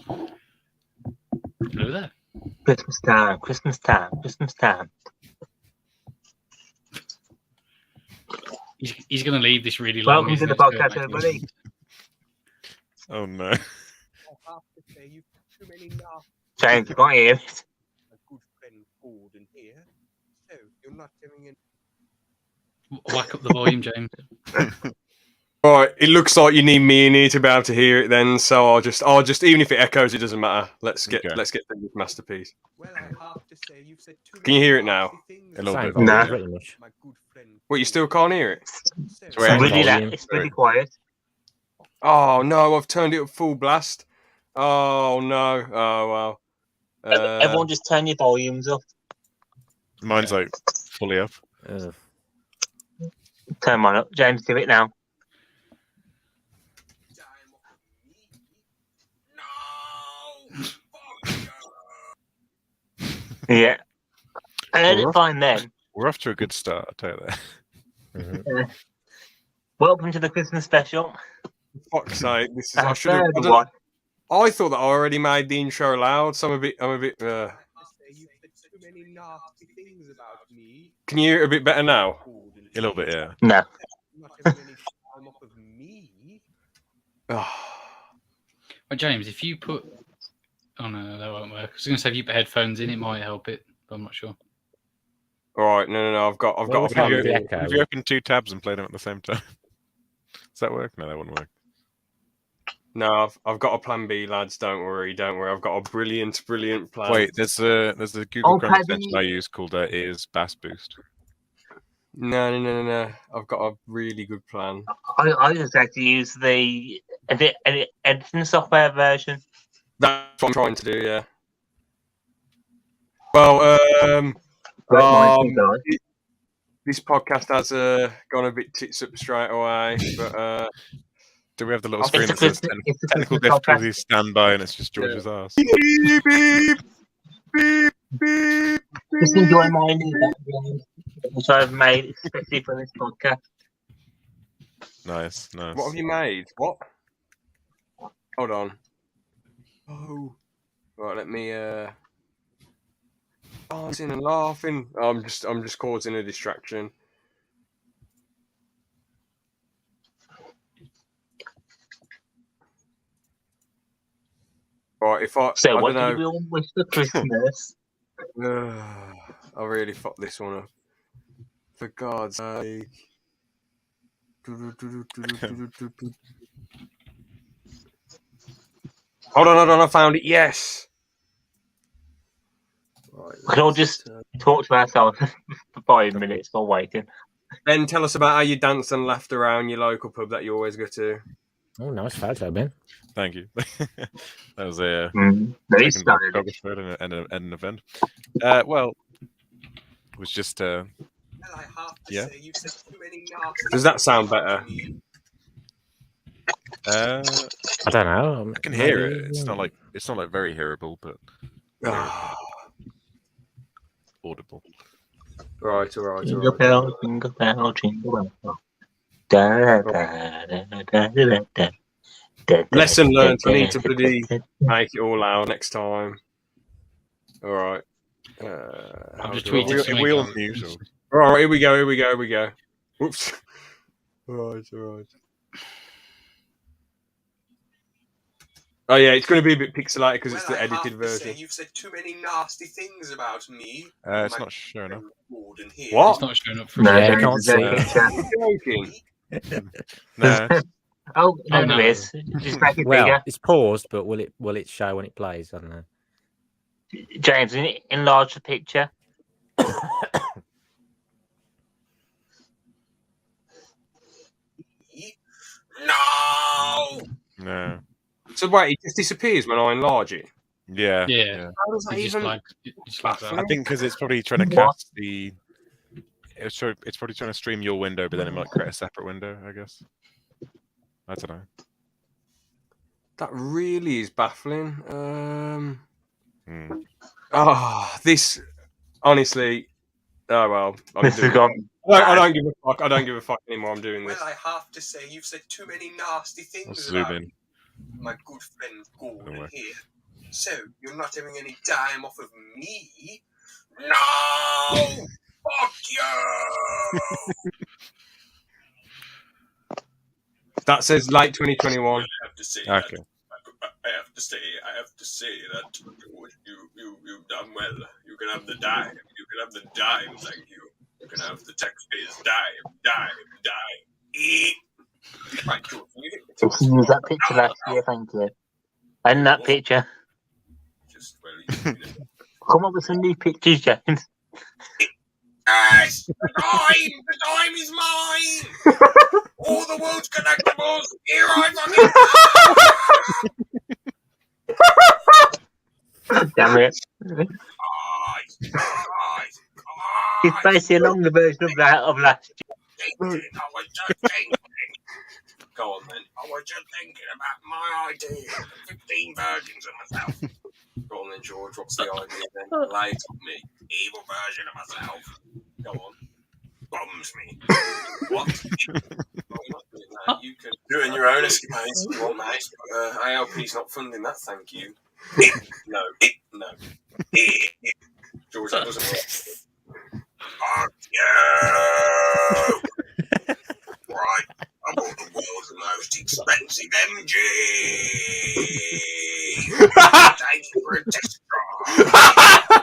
Hello there. Christmas time, Christmas time, Christmas time. He's going to leave this really long. Welcome to the podcast, everybody. Oh no. James, you can't hear it. A good friend Gordon here. So you're not doing it. Whack up the volume, James. Right, it looks like you need me in here to be able to hear it then, so I'll just even if it echoes, it doesn't matter. Let's get through this masterpiece. Well, I have to say you've said too Can you hear it now? A little bit. No. Pretty much. My good friend. What, you still can't hear it? It's really quiet. Oh no, I've turned it up full blast. Oh no. Oh well. Everyone just turn your volumes up. Mine's like fully up. Turn mine up. James, do it now. Yeah. I heard it fine then. We're off to a good start, I'll tell you that. Welcome to the Christmas special. Fuck's sake, this is. I I thought that I already made the intro loud, so I'm a bit. You've said too many nasty things about me. Can you hear it a bit better now? A little bit, yeah. No. Not having any time off of me. Well, James, if you put... Oh, no, that won't work. I was going to say if you put headphones in, it might help it, but I'm not sure. All right, no. I've got a plan. If you open two tabs and play them at the same time, does that work? No, that wouldn't work. No, I've got a plan B, lads. Don't worry. I've got a brilliant plan. Wait, there's a Google Chrome extension I use called Ears Bass Boost. No. I've got a really good plan. I just like to use the editing software version. That's what I'm trying to do, yeah. Well, this podcast has gone a bit tits up straight away, but do we have the little screen that says technical difficulties stand by and it's just George's ass? beep, beep, beep. Just enjoy my new background, which I've made especially for this podcast. Nice. What have you made? What? Hold on. Oh, right. Let me. Dancing and laughing. I'm just causing a distraction. Right. If I. So, I what don't do you all wish for Christmas? I really fucked this one up. For God's sake. Hold on, I found it. Yes. Right, We can all just talk to ourselves for 5 minutes while waiting. Ben, tell us about how you danced and laughed around your local pub that you always go to. Oh, nice photo, Ben. Thank you. That was a Very second stylish. photographer and an event. Well, it was just Well, I have to Yeah. say you've said too many nasty Does that sound better? things I don't know. I can hear it. It's not like very hearable, but audible. Right. Jingle bell, jingle bell, jingle bell. Da, da, da, da, da, da, da. Lesson learned. I need to bloody make it all out next time. All right. I've just tweeted something. We all mute. All right. Here we go. Whoops. All right. Oh yeah, it's going to be a bit pixelated because it's the edited version. You've said too many nasty things about me. It's not showing up. Gordon here. What? It's not showing up for No, me. I can't see it. You're joking. No. Oh, no, no. it is. Just make it Well, bigger. it's paused, but will it show when it plays? I don't know. James, enlarge the picture. No! No. So wait, it just disappears when I enlarge it. Yeah. Yeah. How does that It's just even? like that. I think because it's probably trying to cast the. It's probably trying to stream your window, but then it might create a separate window. I guess. I don't know. That really is baffling. Hmm. This honestly. Oh well. This has gone. I don't give a fuck. I don't give a fuck anymore. I'm doing Well, this. I have to say you've said too many nasty I'll things zoom about in. my good friend Gordon Don't worry. here. So, you're not having any dime off of me? No! Fuck you! That says late 2021. I have to say Okay. that. I have to say that you've done well. You can have the dime. You can have the dime, thank you. You can have the taxpayer's dime. Right, George, will you hit me to If you use that picture last year, thank you. And that picture. Just, well, Come up with some new pictures, James. Yes! The dime is mine! All the world's collectibles! Here I fucking Damn it. Guys! It's basically along the version of that of last I was just thinking. Go on then. I was just thinking about my idea. 15 versions of myself. Go on then, George. What's the idea then? Lay it on me. Evil version of myself. Go on. Bombs me. What? I'm not doing that. You can do it in your own escapades if you want, mate. ALP's not funding that, thank you. No. George, that doesn't work. Fuck you! Right, I bought the world's most expensive MG! Take it for a test drive!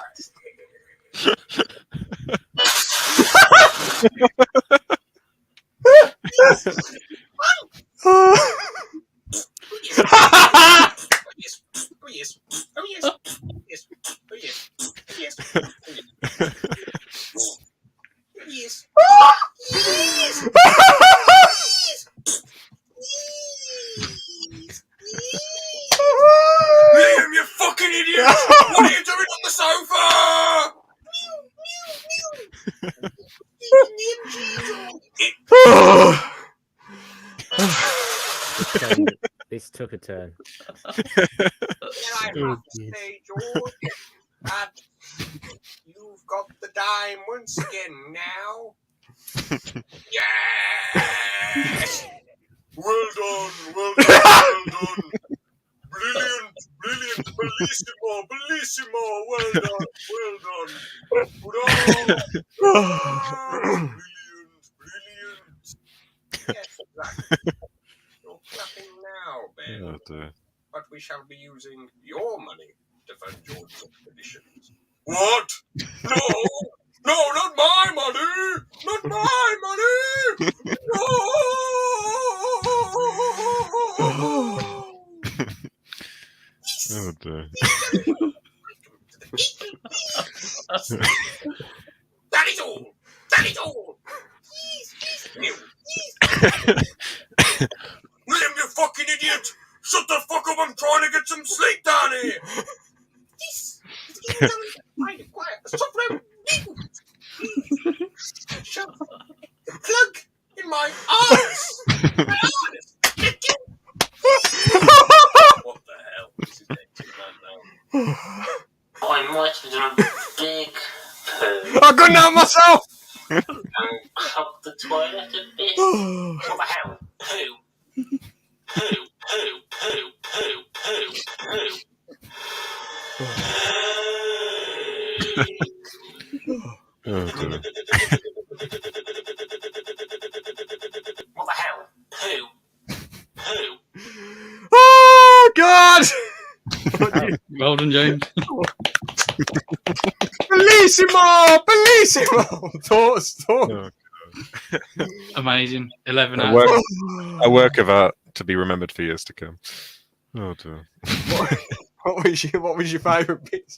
Liam, you fucking idiot! What are you doing on the sofa? This took a turn. I have to say, George, that you've got the dime once again now. Yes! Well done. Brilliant, bellissimo, well done. Brilliant. Yes, exactly. You're clapping now, Ben. Oh, dear. But we shall be using your money to fund George's expeditions. What? No, not my money! Not my money! No! Oh, dear. That is all! William, you fucking idiot! Shut the fuck up, I'm trying to get some sleep down here! Quiet. Stop them! Shut up. The plug in my arse! My arse! What the hell? This is getting too bad now. I might have done a big poo I couldn't help myself. and clogged the toilet a bit. What the hell? Poo. Oh, dear. What the hell? Poo. Oh God! Well done, James. Bellissimo! Thoughts. Oh, Amazing. 11 a out. work, a work of art to be remembered for years to come. Oh, dear. What was your favourite bit?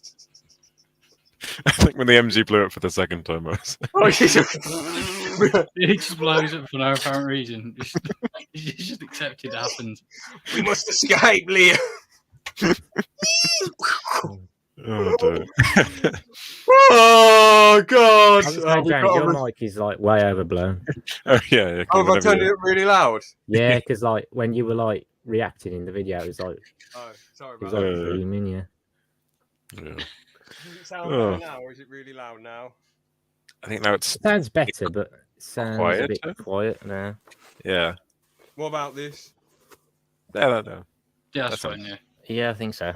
I think when the MG blew up for the second time, I was... He just blows up for no apparent reason. He just accepted it happens. We must escape, Leah. Oh, dear. Oh God! I was Oh, saying, we James, got your a- mic is like way overblown. Oh, yeah. Oh, have I turned it up really loud? Yeah, because like when you were like reacting in the video, it was like Oh, sorry it was about like that. booming, yeah. Yeah. Does it sound Oh. better now, or is it really loud now? I think now it's... It sounds better, but it sounds a bit Quieter? quiet now. Yeah. What about this? No. Yeah, that's That's fine, yeah. Yeah, I think so.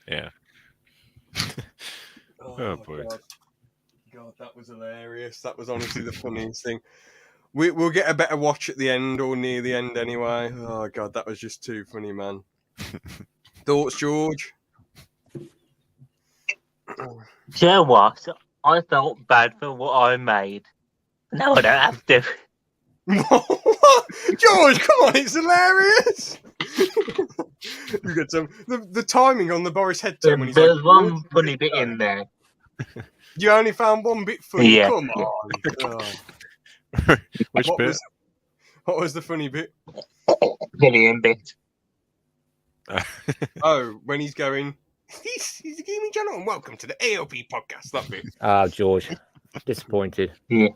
Yeah. Oh, boy. God, that was hilarious. That was honestly the funniest thing. We'll get a better watch at the end or near the end anyway. Oh God, that was just too funny, man. Thoughts, George? Do you know what? I felt bad for what I made. No, I don't have to. What? George, come on, it's hilarious. You got some the timing on the Boris head turn when he's There's like, one funny bit in there. You only found one bit funny. Yeah. Come on. Oh. Which What bit? What was the funny bit? Brilliant bit. Oh, when he's going, this is the gaming channel and welcome to the AOP podcast. That bit. Oh, George. Disappointed. Yeah.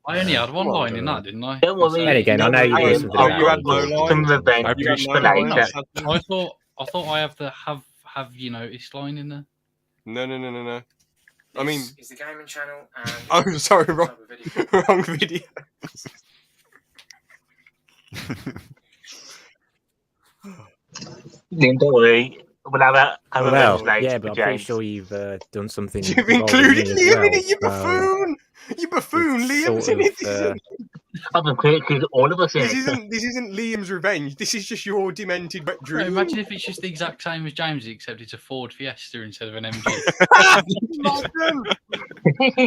I only had one Come on, line in that, didn't I? Don't worry. Then again, I know you do something you about had it, no George. line. Some revenge I You had for no later. line. I thought I have the have you noticed line in there. No. I mean, This is the gaming channel, and oh, sorry, wrong video. wrong video. Don't worry. We'll have a Well, revenge later yeah, for but I'm pretty James. sure you've done something. You've involving included me as Liam well, in it, you so buffoon! You buffoon, it's Liam's sort in it. of, I've included all of us in This it. isn't Liam's revenge. This is just your demented wet No, dream. imagine if it's just the exact same as James, except it's a Ford Fiesta instead of an MG. Imagine.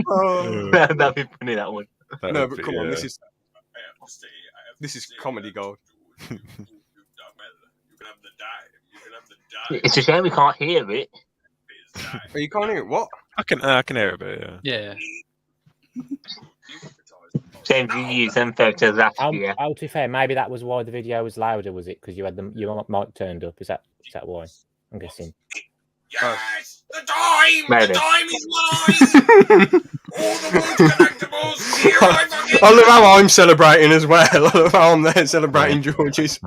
Oh. That'd be funny, that one. That No, would but be, come on, yeah. this is comedy gold. It's a shame we can't hear it. Are you can't hear it? What? I can hear it a bit, yeah. Yeah. James, you use them photos after I'll, you. I'll to be fair, maybe that was why the video was louder, was it? Because you had your mic turned up. Is that why? I'm guessing. Yes! The time! Maybe. The time is mine! All the water collectibles! Here I fucking I love how I'm celebrating as well. I love how I'm there celebrating George's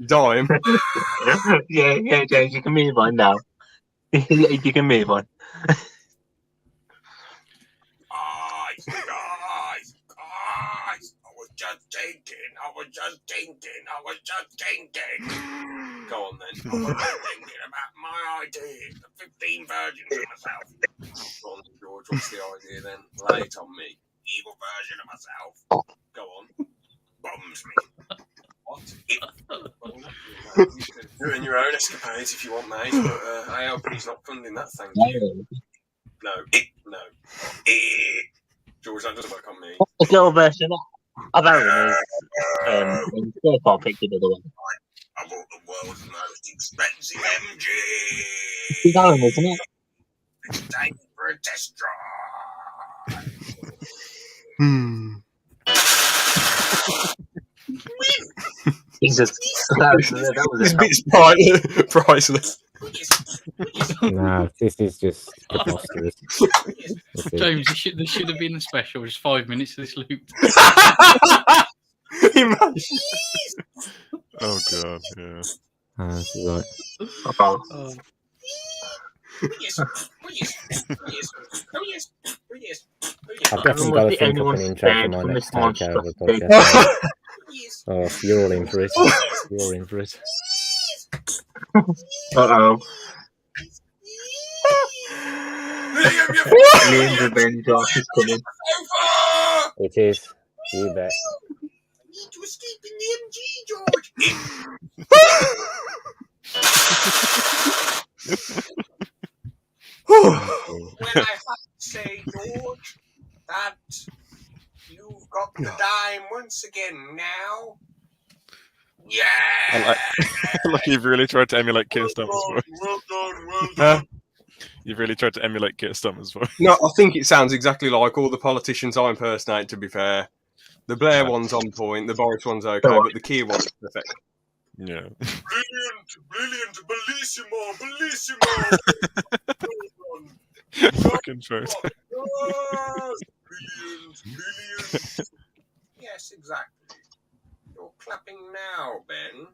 dime. yeah, James, you can move on now. You can move on. Guys! I was just thinking. Go on then. I was just thinking about my idea. The 15 virgins of myself. Go on, George. What's the idea then? Lay it on me. Evil version of myself. Go on. Bombs me. What? You can do it in your own escapades if you want, mate. But AOP's not funding that, thank you. No. George, that doesn't work on me. A little version of Aaron is profile picture, by the way. I bought the world's most expensive MG. It's Aaron, isn't it? It's time for a test drive. Jesus, that was This a bit's priceless. No, this is just preposterous. This is- James, there should have been a special, just 5 minutes of this loop. Imagine. Oh god, yeah. this is like, Oh. I've definitely got to think up an intro for my next takeover podcast. Oh, you're all in for it. You're in for it. Uh-oh. Liam's revenge arc is coming. It is. You bet. Need to escape in the MG, George. When I have to say, George, that you've got the dime once again now. Yeah. Like you've really tried to emulate Keir Starmer's voice. Well done. Huh? You've really tried to emulate Keir Starmer's voice. No, I think it sounds exactly like all the politicians I impersonate, to be fair. The Blair one's on point, the Boris one's okay, but the Keir one's perfect. Yeah. Brilliant, bellissimo. Fucking truth. Yes, brilliant. Yes, exactly. You're clapping now, Ben.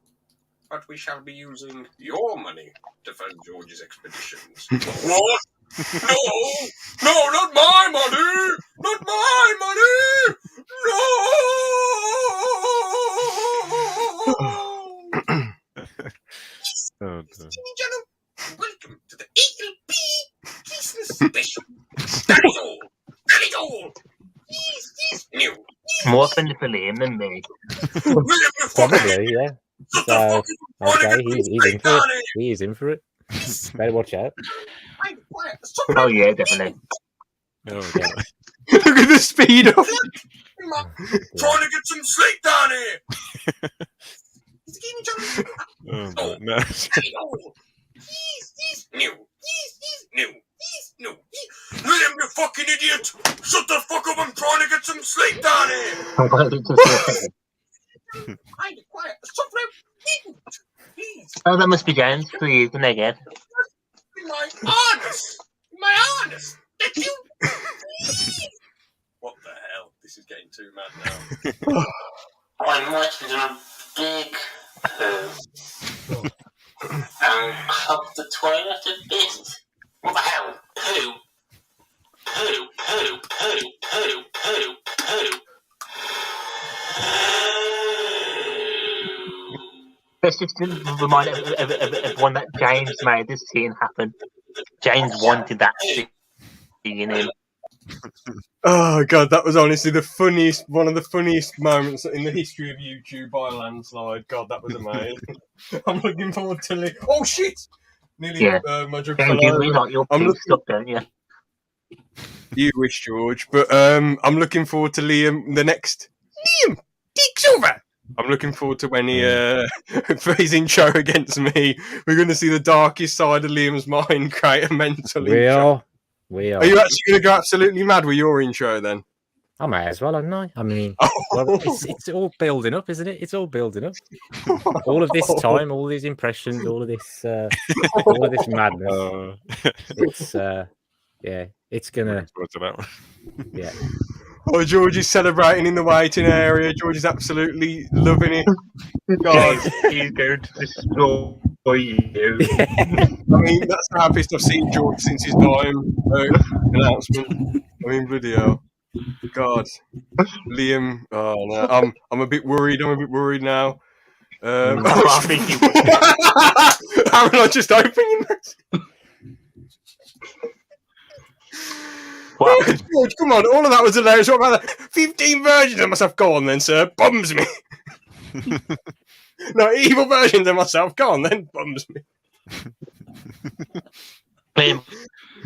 But we shall be using your money to fund George's expeditions. What? No, not my money! Not my money! No! Oh, Ladies and gentlemen, welcome to the Bishop. That is all. That is all. Yisss Nuw. More offended for Liam than me. William, you fucking Probably, yeah. Shut So, the fuck up. I'm I'd trying say to get he's some in sleep for it. down here. He is in for it. Better watch out. Hey, quiet. Stop Oh yeah, definitely. Oh, Yeah. God. Look at the speed up. trying to get some sleep down here. He's getting trying to Oh, God. No. Yisss Nuw. Yisss Nuw. Yisss Nuw. William, you fucking idiot. Shut the fuck up. I'm trying to get some sleep down here. Hey, quiet. Stop now. Please. Oh, that must be James, please, and again. My harness. My harness. That you. What the hell? This is getting too mad now. I might be doing a big poo and hug the toilet a bit. What the hell? Poo? Poo, poo, poo, poo, poo, poo. Let's just remind everyone that James made this scene happen. James wanted that scene in him. Oh god, that was honestly one of the funniest moments in the history of YouTube by a landslide. God, that was amazing. I'm looking forward to oh shit! Nearly my joke fell You over. really like your poo stuff, don't you? You wish, George, but I'm looking forward to Liam. The next Liam Dick's over. I'm looking forward to when he for his intro against me. We're going to see the darkest side of Liam's mind create a mental intro. We are. Are you actually going to go absolutely mad with your intro then? I may as well, hadn't I? I mean, well, it's all building up, isn't it? It's all building up. All of this time, all these impressions, all of this madness. It's yeah, it's gonna. What's about? Yeah. Oh, George is celebrating in the waiting area. George is absolutely loving it. God, he's going to destroy you. I mean, that's the happiest I've seen George since his time announcement. I mean, bloody hell. God, Liam. Oh no, I'm a bit worried. I'm a bit worried now. Haven't I just opened your Wow. George, come on, all of that was hilarious. What about that? 15 versions of myself. Go on then, sir. Bums me. No, evil versions of myself. Go on then. Bums me. Liam,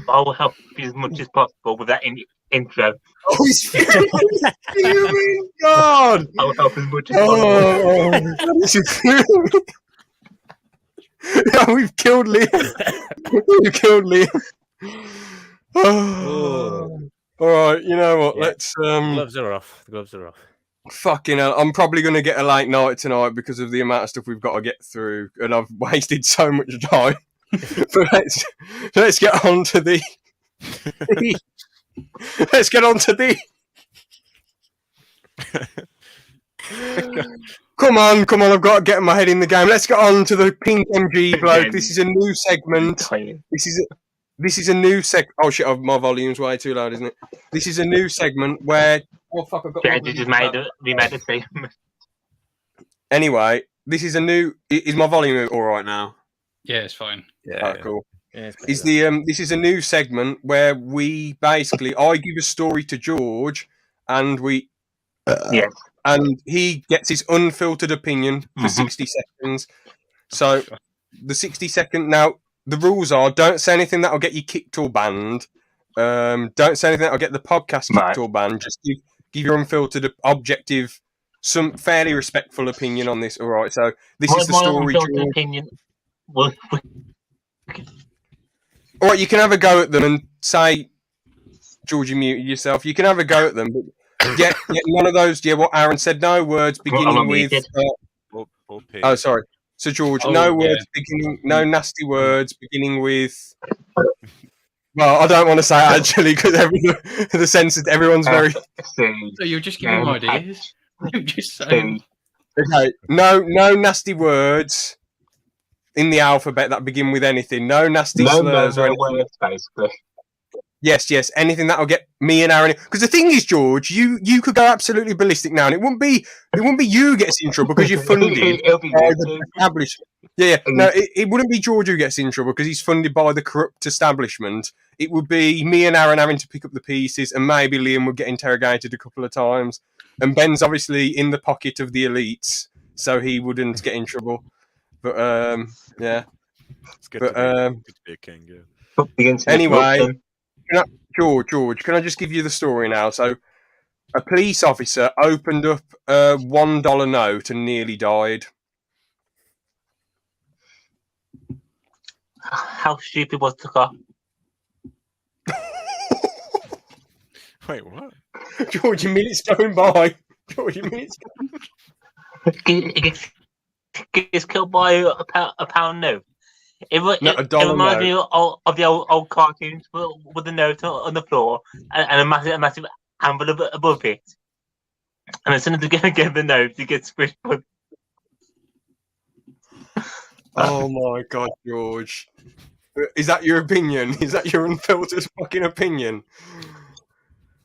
I will help you as much as possible with that intro. Oh, he's fuming. God. I will help as much as possible. No, we've killed Liam. We've killed Liam. Oh. All right, you know what? Yeah. Let's. Gloves are off. The gloves are off. Fucking hell! I'm probably going to get a late night tonight because of the amount of stuff we've got to get through, and I've wasted so much time. But let's get on to the. Let's get on to the. Come on! I've got to get my head in the game. Let's get on to the pink MG bloke. This is a new segment. This is a new Oh shit! My volume's way too loud, isn't it? This is a new segment where. Oh fuck! I've got. Yeah, we made a segment. Anyway, this is a new. Is my volume all right now? Yeah, it's fine. Yeah. Cool. Yeah, Is the this is a new segment where we basically I give a story to George, and we Yes. and he gets his unfiltered opinion for 60 seconds. So the 60-second now. The rules are: don't say anything that'll get you kicked or banned. Don't say anything that'll get the podcast kicked or banned. Just give your unfiltered, objective, some fairly respectful opinion on this. All right. So this is the story. Opinion. Well, all right, you can have a go at them and say, George, you muted yourself. You can have a go at them, but yeah, none of those. Yeah, what Aaron said. No words beginning with. Oh, sorry. So, George, no words beginning, no nasty words beginning with. Well, I don't want to say it actually because the sense that everyone's very. So you're just giving ideas. You're just saying. Okay, no nasty words in the alphabet that begin with anything. No nasty slurs or anything. Words, basically. Yes, anything that'll get me and Aaron. Because the thing is, George, you could go absolutely ballistic now, and it wouldn't be you gets in trouble because you're funded It'll be by good. the establishment. Yeah. No, it wouldn't be George who gets in trouble because he's funded by the corrupt establishment. It would be me and Aaron having to pick up the pieces, and maybe Liam would get interrogated a couple of times. And Ben's obviously in the pocket of the elites, so he wouldn't get in trouble. But yeah. It's good, But good to be a king. Yeah. anyway. George, can I just give you the story now? So, a police officer opened up a $1 note and nearly died. How stupid was the car? Wait, what? George, your minute's going by. He gets killed by a pound note. It reminds me of the old cartoons with the note on the floor and a massive envelope above it. And as soon as they get the note, he gets squished. Oh my God, George. Is that your opinion? Is that your unfiltered fucking opinion?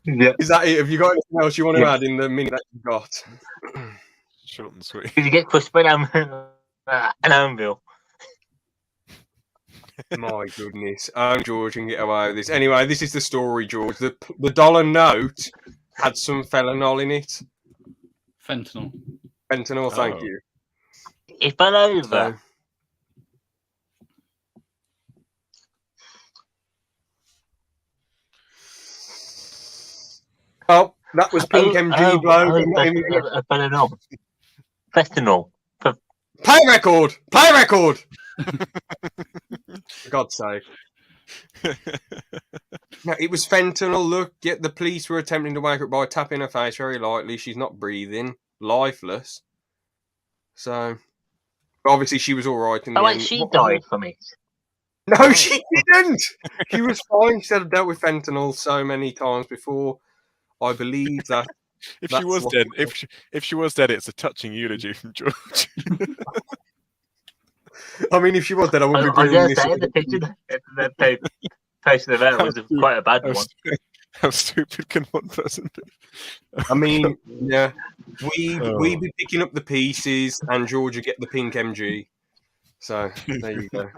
Yeah. Is that it? Have you got anything else you want to add in the minute that you've got? Short and sweet. Did you get crushed by an anvil? My goodness. George can get away with this. Anyway, this is the story, George. The dollar note had some fentanyl in it. Fentanyl. Fentanyl, thank you. It fell over. So, oh, that was Pink MG Bloke. Fentanyl. Play record! For God's sake. No, it was fentanyl. Look, the police were attempting to wake her up by tapping her face very lightly. She's not breathing, lifeless. So, obviously, she was all right in the end. She died from it. No, she didn't. She was fine. She said, I've dealt with fentanyl so many times before. I believe that. If she was dead, if she was dead, it's a touching eulogy from George. I mean, if she was dead, I wouldn't be bringing this. The picture that they posted about was quite a bad one. How stupid can one person be? I mean, yeah, we'd be picking up the pieces, and George would get the pink MG. So there you go.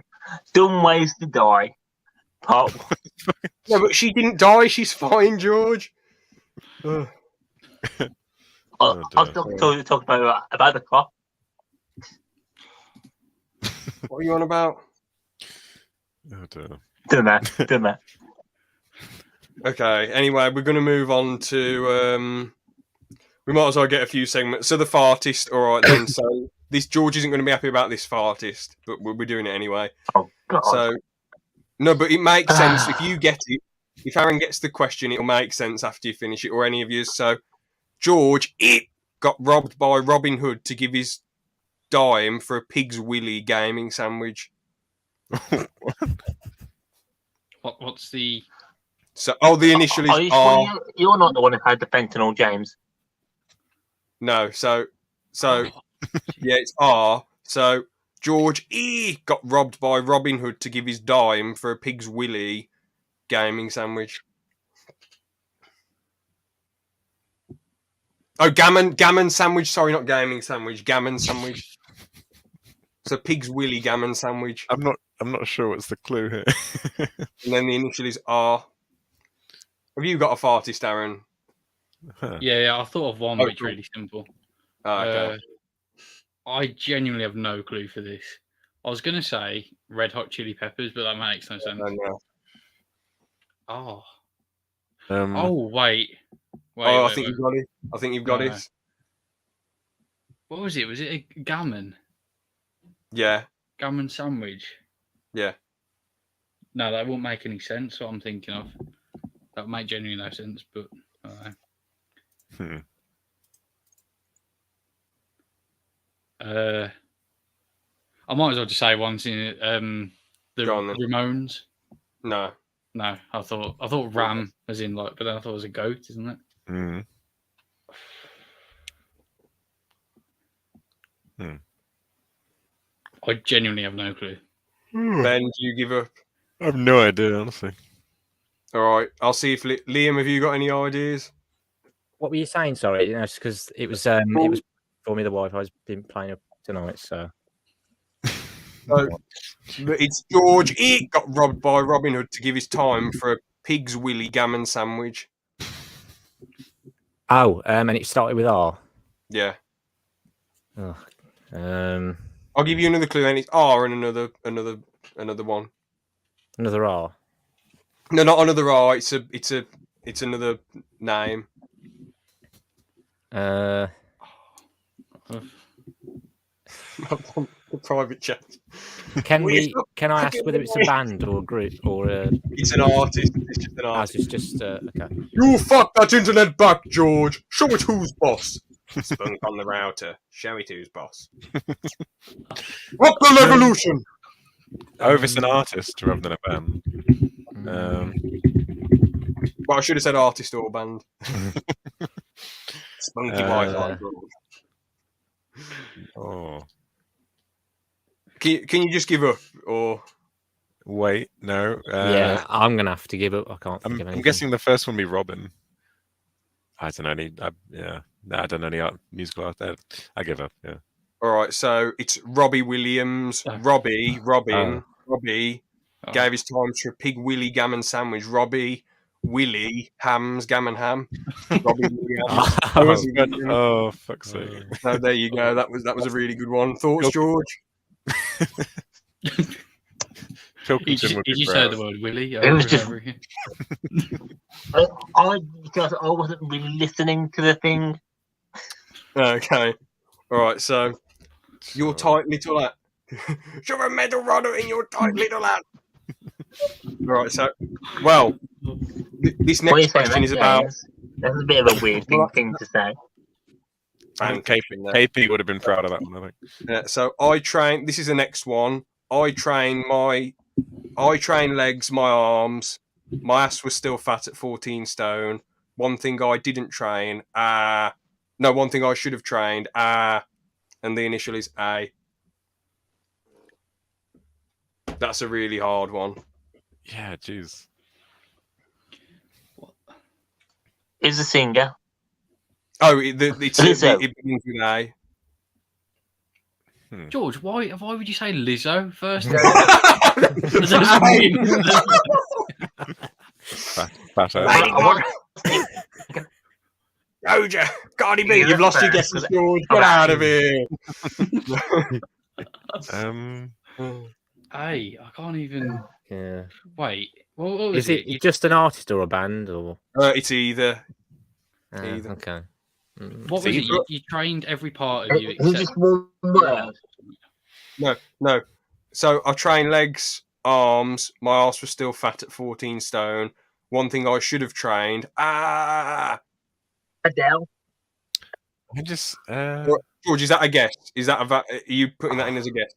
Dumb ways to die. Part one. No, but she didn't die. She's fine, George. I was talking about the car. What are you on about? Oh, dear. Don't know. Okay. Anyway, we're going to move on to. We might as well get a few segments. So the Fartist. All right then. So this George isn't going to be happy about this Fartist, but we're doing it anyway. Oh God. So no, but it makes sense if you get it. If Aaron gets the question, it'll make sense after you finish it, or any of you. So George, got robbed by Robin Hood to give his dime for a pig's willy gaming sandwich. What's the? So, the initial is R. You're not the one who had the fentanyl, James. No, so yeah, it's R. So George got robbed by Robin Hood to give his dime for a pig's willy gaming sandwich. Oh, gammon sandwich. Sorry, not gaming sandwich. Gammon sandwich. So pig's willy gammon sandwich. I'm not sure what's the clue here. And then the initial is R. Have you got a Fartist, Aaron? Huh. Yeah, I thought of one, Oh, but it's cool. really simple. Okay. I genuinely have no clue for this. I was going to say Red Hot Chili Peppers, but that makes no sense. No. Oh. Wait. I think you've got it. I think you've got No. it. What was it? Was it a gammon? Yeah. Gammon sandwich? Yeah. No, that won't make any sense. What I'm thinking of. That would make genuinely no sense, but I don't know. I might as well just say one thing. The Go on, then. Ramones. No. No, I thought ram as in like, but then I thought it was a goat, isn't it? Mm. I genuinely have no clue. Ben, do you give up? I have no idea, honestly. All right, I'll see if Liam. Have you got any ideas? What were you saying? Sorry, it's because it was for me. The Wi-Fi's been playing up tonight, so. So it's George. He got robbed by Robin Hood to give his time for a pig's willy gammon sandwich. Oh, and it started with R. Yeah. Oh, I'll give you another clue, and it's R and another one. Another R. No, not another R. It's another name. Private chat. Can I ask whether it's a band or a group or a? It's an artist. It's just an artist. It's just okay. You fuck that internet back, George. Show it who's boss. Spunk on the router. Show it who's boss. Up the revolution. Oh, if it's an artist rather than a band. Well, I should have said artist or band. Spunky Wi-Fi. Oh. Can you just give up, or wait? No. Yeah, I'm gonna have to give up. I can't. I'm guessing the first one will be Robin. I don't know any. I don't know any musical art there. I give up. Yeah. All right. So it's Robbie Williams. Robin. Robbie gave his time to a pig willy gammon sandwich. Robbie Willy Hams Gammon Ham. Robbie Williams. Oh, fuck's sake! So there you go. That was a really good one. Thoughts, George? Did you say the word Willy? It was just. I wasn't really listening to the thing. Okay. All right. So your tight little lad. Shove a metal rodder in your tight little lad. All right. So, well, this next question is about. That's a bit of a weird thing to say. And KP would have been proud of that one, I think. Yeah, so this is the next one. I train legs, my arms. My ass was still fat at 14 stone. One thing I didn't train, one thing I should have trained, and the initial is A. That's a really hard one. Yeah, jeez. Is a singer. Oh, it begins with A. George, why would you say Lizzo first? Doja, Cardi B, you've lost your guesses, George. Get out of here. Hey, I can't even. Yeah. Wait. What was Is it just an artist or a band or? It's either. Okay. What was it? You trained every part of you except... just one word. No. So I trained legs, arms. My arse was still fat at 14 stone. One thing I should have trained. Adele. I just. George, is that a guess? Is that are you putting that in as a guess?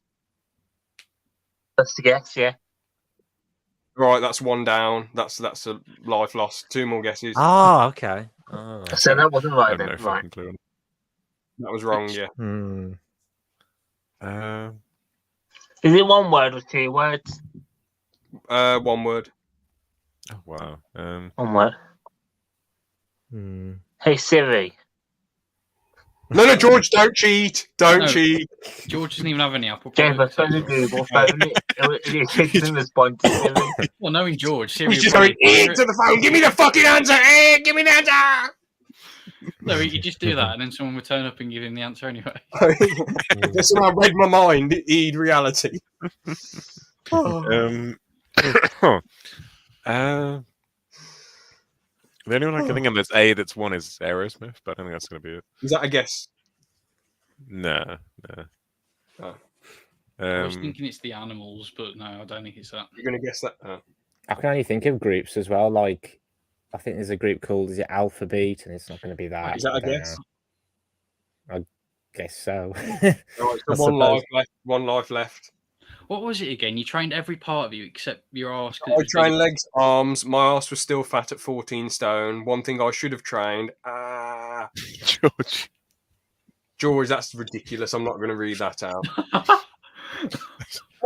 That's a guess, yeah. Right, that's one down. That's a life lost. Two more guesses. Oh, okay. Oh. So that wasn't right then. No Right. clue. That was wrong, yeah. Is it one word or two words? One word. Oh, wow. One word. Hey Siri. No, George, don't cheat. Don't cheat. George doesn't even have any Apple. James, I found a Google phone. It didn't respond to Siri. Well, knowing George, Siri. He's just going to the phone. Give me the fucking answer. Give me the answer. No, he could just do that, and then someone would turn up and give him the answer anyway. That's when I read my mind. He'd reality. The only one I can think of that's A that's one is Aerosmith, but I don't think that's going to be it. Is that a guess? No. Oh. I was thinking it's the Animals, but no, I don't think it's that. You're going to guess that? Oh. I can only think of groups as well. Like, I think there's a group called, is it Alphabet? And it's not going to be that. Is that a guess? I guess so. Right, so one life left. What was it again? You trained every part of you except your arse. I trained legs, arms. My arse was still fat at 14 stone. One thing I should have trained. George, that's ridiculous. I'm not going to read that out.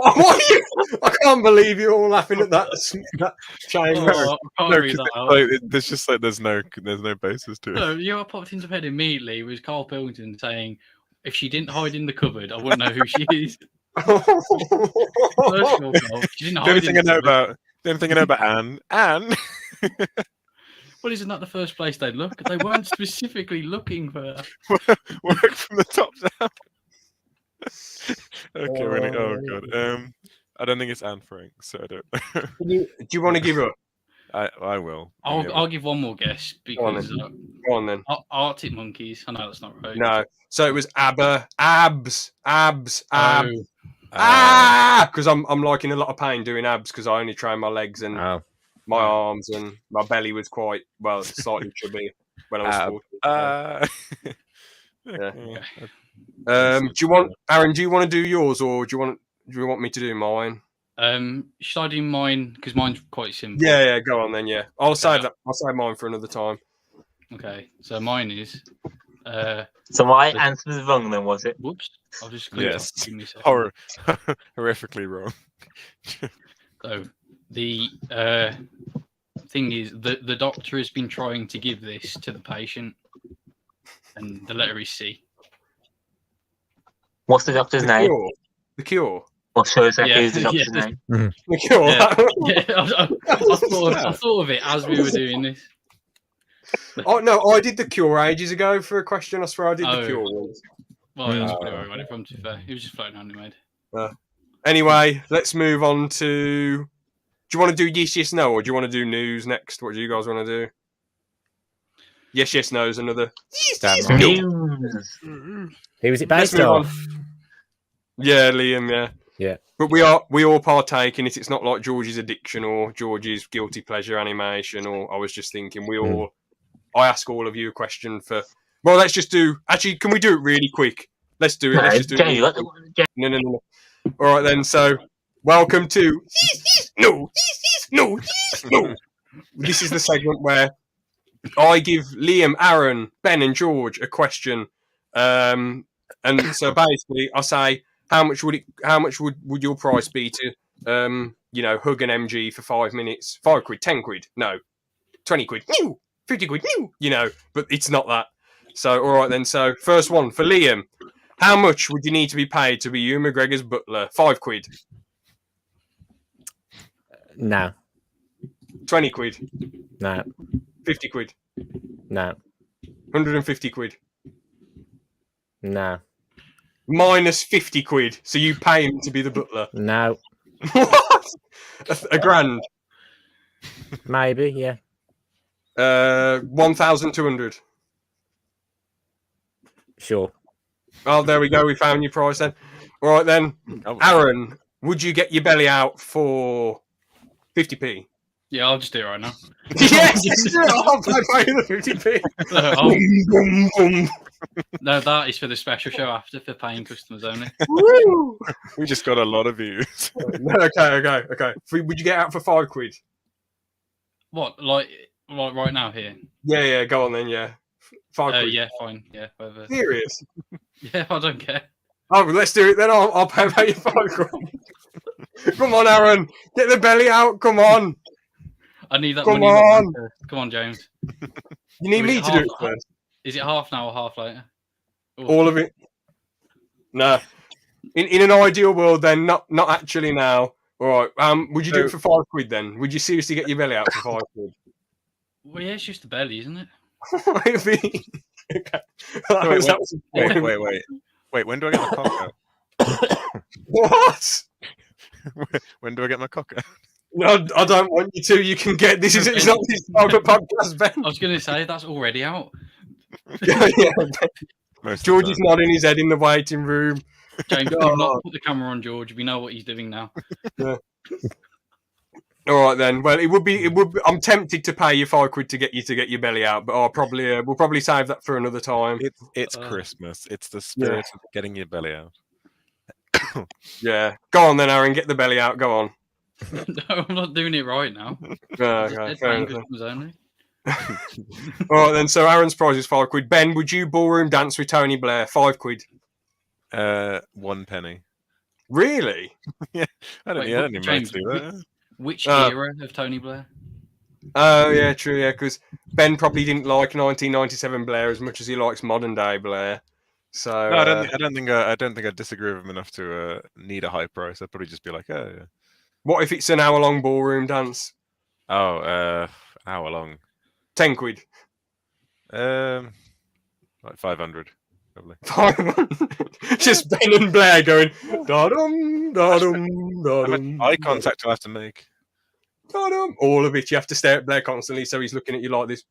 What are you? I can't believe you're all laughing at that. That change. Oh, I can't No, read 'cause that it's out. like, there's just like there's no basis to it. No, you know what popped into my head immediately was Carl Pilkington saying, "If she didn't hide in the cupboard, I wouldn't know who she is." First of all, Carl, she didn't The only hide thing in I the know cupboard. about Anne. Well, isn't that the first place they'd look? They weren't specifically looking for her. Work from the top down. Okay, really. Oh god. I don't think it's Anne Frank, so I don't. Do you want to give up? I will. I'll give one more guess Go on because Go on then. Arctic Monkeys. I know that's not right. No. So it was abs. Oh, Because I'm like in a lot of pain doing abs because I only train my legs and Oh, my arms, and my belly was quite slightly chubby when I was 40. Okay. Do you want Aaron? Do you want to do yours, or do you want me to do mine? should I do mine? Because mine's quite simple. Yeah, go on then. Yeah, I'll save that. I'll save mine for another time. Okay, so mine is. So my answer was wrong then, was it? Whoops! I'll just click Yes. off. Give me a second. Horrifically wrong. So the thing is, the doctor has been trying to give this to the patient, and the letter is C. What's the doctor's name? The cure. Or show us Yeah, who's the doctor's yeah. name? The cure. Yeah, I thought of it as we were doing this. Oh no, I did the cure ages ago for a question. I swear I did the Oh. cure once. Well, that's pretty where I got it from. To be fair, it was just floating around in my head. Anyway, let's move on to. Do you want to do Yisss Yissss Nuw, or do you want to do news next? What do you guys want to do? Yes, yes, no is another. damn right. News. Who was it Let's based move on. off? Yeah, Liam. Yeah. Yeah. But we all partake in it. It's not like George's addiction or George's guilty pleasure animation. Or I was just thinking, I ask all of you a question for. Well, let's just do. Actually, can we do it really quick? Let's do it. No, Let's just do Jamie, it. let the- No. All right then. So, welcome to Yisss Yissss Nuw. Yisss Yissss Nuw. Yisss Yissss Nuw. This is the segment where I give Liam, Aaron, Ben, and George a question, and so basically I say, how much would your price be to hug an MG for 5 minutes? 5 quid, 10 quid, no, 20 quid, new, 50 quid, new, but it's not that. So all right then. So first one for Liam. How much would you need to be paid to be Ewan McGregor's butler? 5 quid, No, 20 quid, no, 50 quid, no, 150 quid. no, Minus 50 quid, so you pay him to be the butler. no. What? A grand. Maybe, yeah. 1,200. Sure. Oh, there we go. We found your price then. All right then, Aaron, would you get your belly out for 50p? Yeah, I'll just do it right now. Yes, I'll pay the 50p. Boom, boom. No, that is for the special show after for paying customers only. Woo! We just got a lot of views. Okay. Would you get out for 5 quid? What, like right now here? Yeah. Go on then. Yeah, 5 quid. Yeah, fine. Yeah, whatever. Serious? Yeah, I don't care. Oh, well, let's do it then. I'll pay you 5 quid. Come on, Aaron. Get the belly out. Come on. I need that Come money. on. First. Come on, James. You need Or is me it to do half- it first. Is it half now or half later? Or- All of it. No. In an ideal world, then not actually now. All right. Would you do it for 5 quid then? Would you seriously get your belly out for 5 quid? Well, yeah, it's just the belly, isn't it? Maybe. Okay. Wait. When do I get my cock out? What? When do I get my cock out? No, I don't want you to. You can get this. It's not this type of podcast, Ben. I was going to say that's already out. Yeah. Most of George the is time. nodding his head in the waiting room. James, do Oh. not put the camera on George. We know what he's doing now. All right then. Well, it would be. I'm tempted to pay you 5 quid to get your belly out, but I'll probably we'll probably save that for another time. It's Christmas. It's the spirit of getting your belly out. Yeah. Go on then, Aaron. Get the belly out. Go on. No, I'm not doing it right now. Okay, Just fair paying enough. customers only. All right then. So Aaron's prize is 5 quid. Ben, would you ballroom dance with Tony Blair? 5 quid. 1 penny. Really? Yeah, I don't Wait, need James, to do that. Which era of Tony Blair? Oh yeah, true. Yeah, because Ben probably didn't like 1997 Blair as much as he likes modern day Blair. So No, I don't think I disagree with him enough to need a high price. I'd probably just be like, oh, yeah. What if it's an hour-long ballroom dance? Oh, hour long. 10 quid. Like 500, probably. 500. Just Ben and Blair going da-dum, da-dum, How much da-dum. eye contact do I have to make? Da-dum. All of it. You have to stare at Blair constantly, so he's looking at you like this.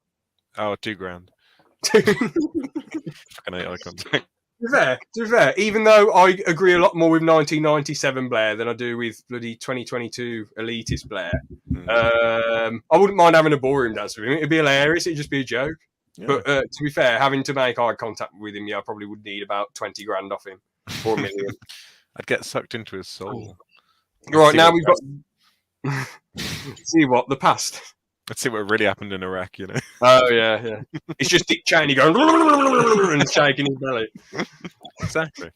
Oh, $2,000. To Fucking hate eye contact. be fair, even though I agree a lot more with 1997 Blair than I do with bloody 2022 elitist Blair, I wouldn't mind having a ballroom dance with him. It'd be hilarious. It'd just be a joke. Yeah. But to be fair, having to make eye contact with him, yeah, I probably would need about 20 grand off him, or $1 million. I'd get sucked into his soul. Right, now we've got... See what? The past. Let's see what really happened in Iraq, you know? Oh, yeah. It's just Dick Cheney going and shaking his belly. Exactly.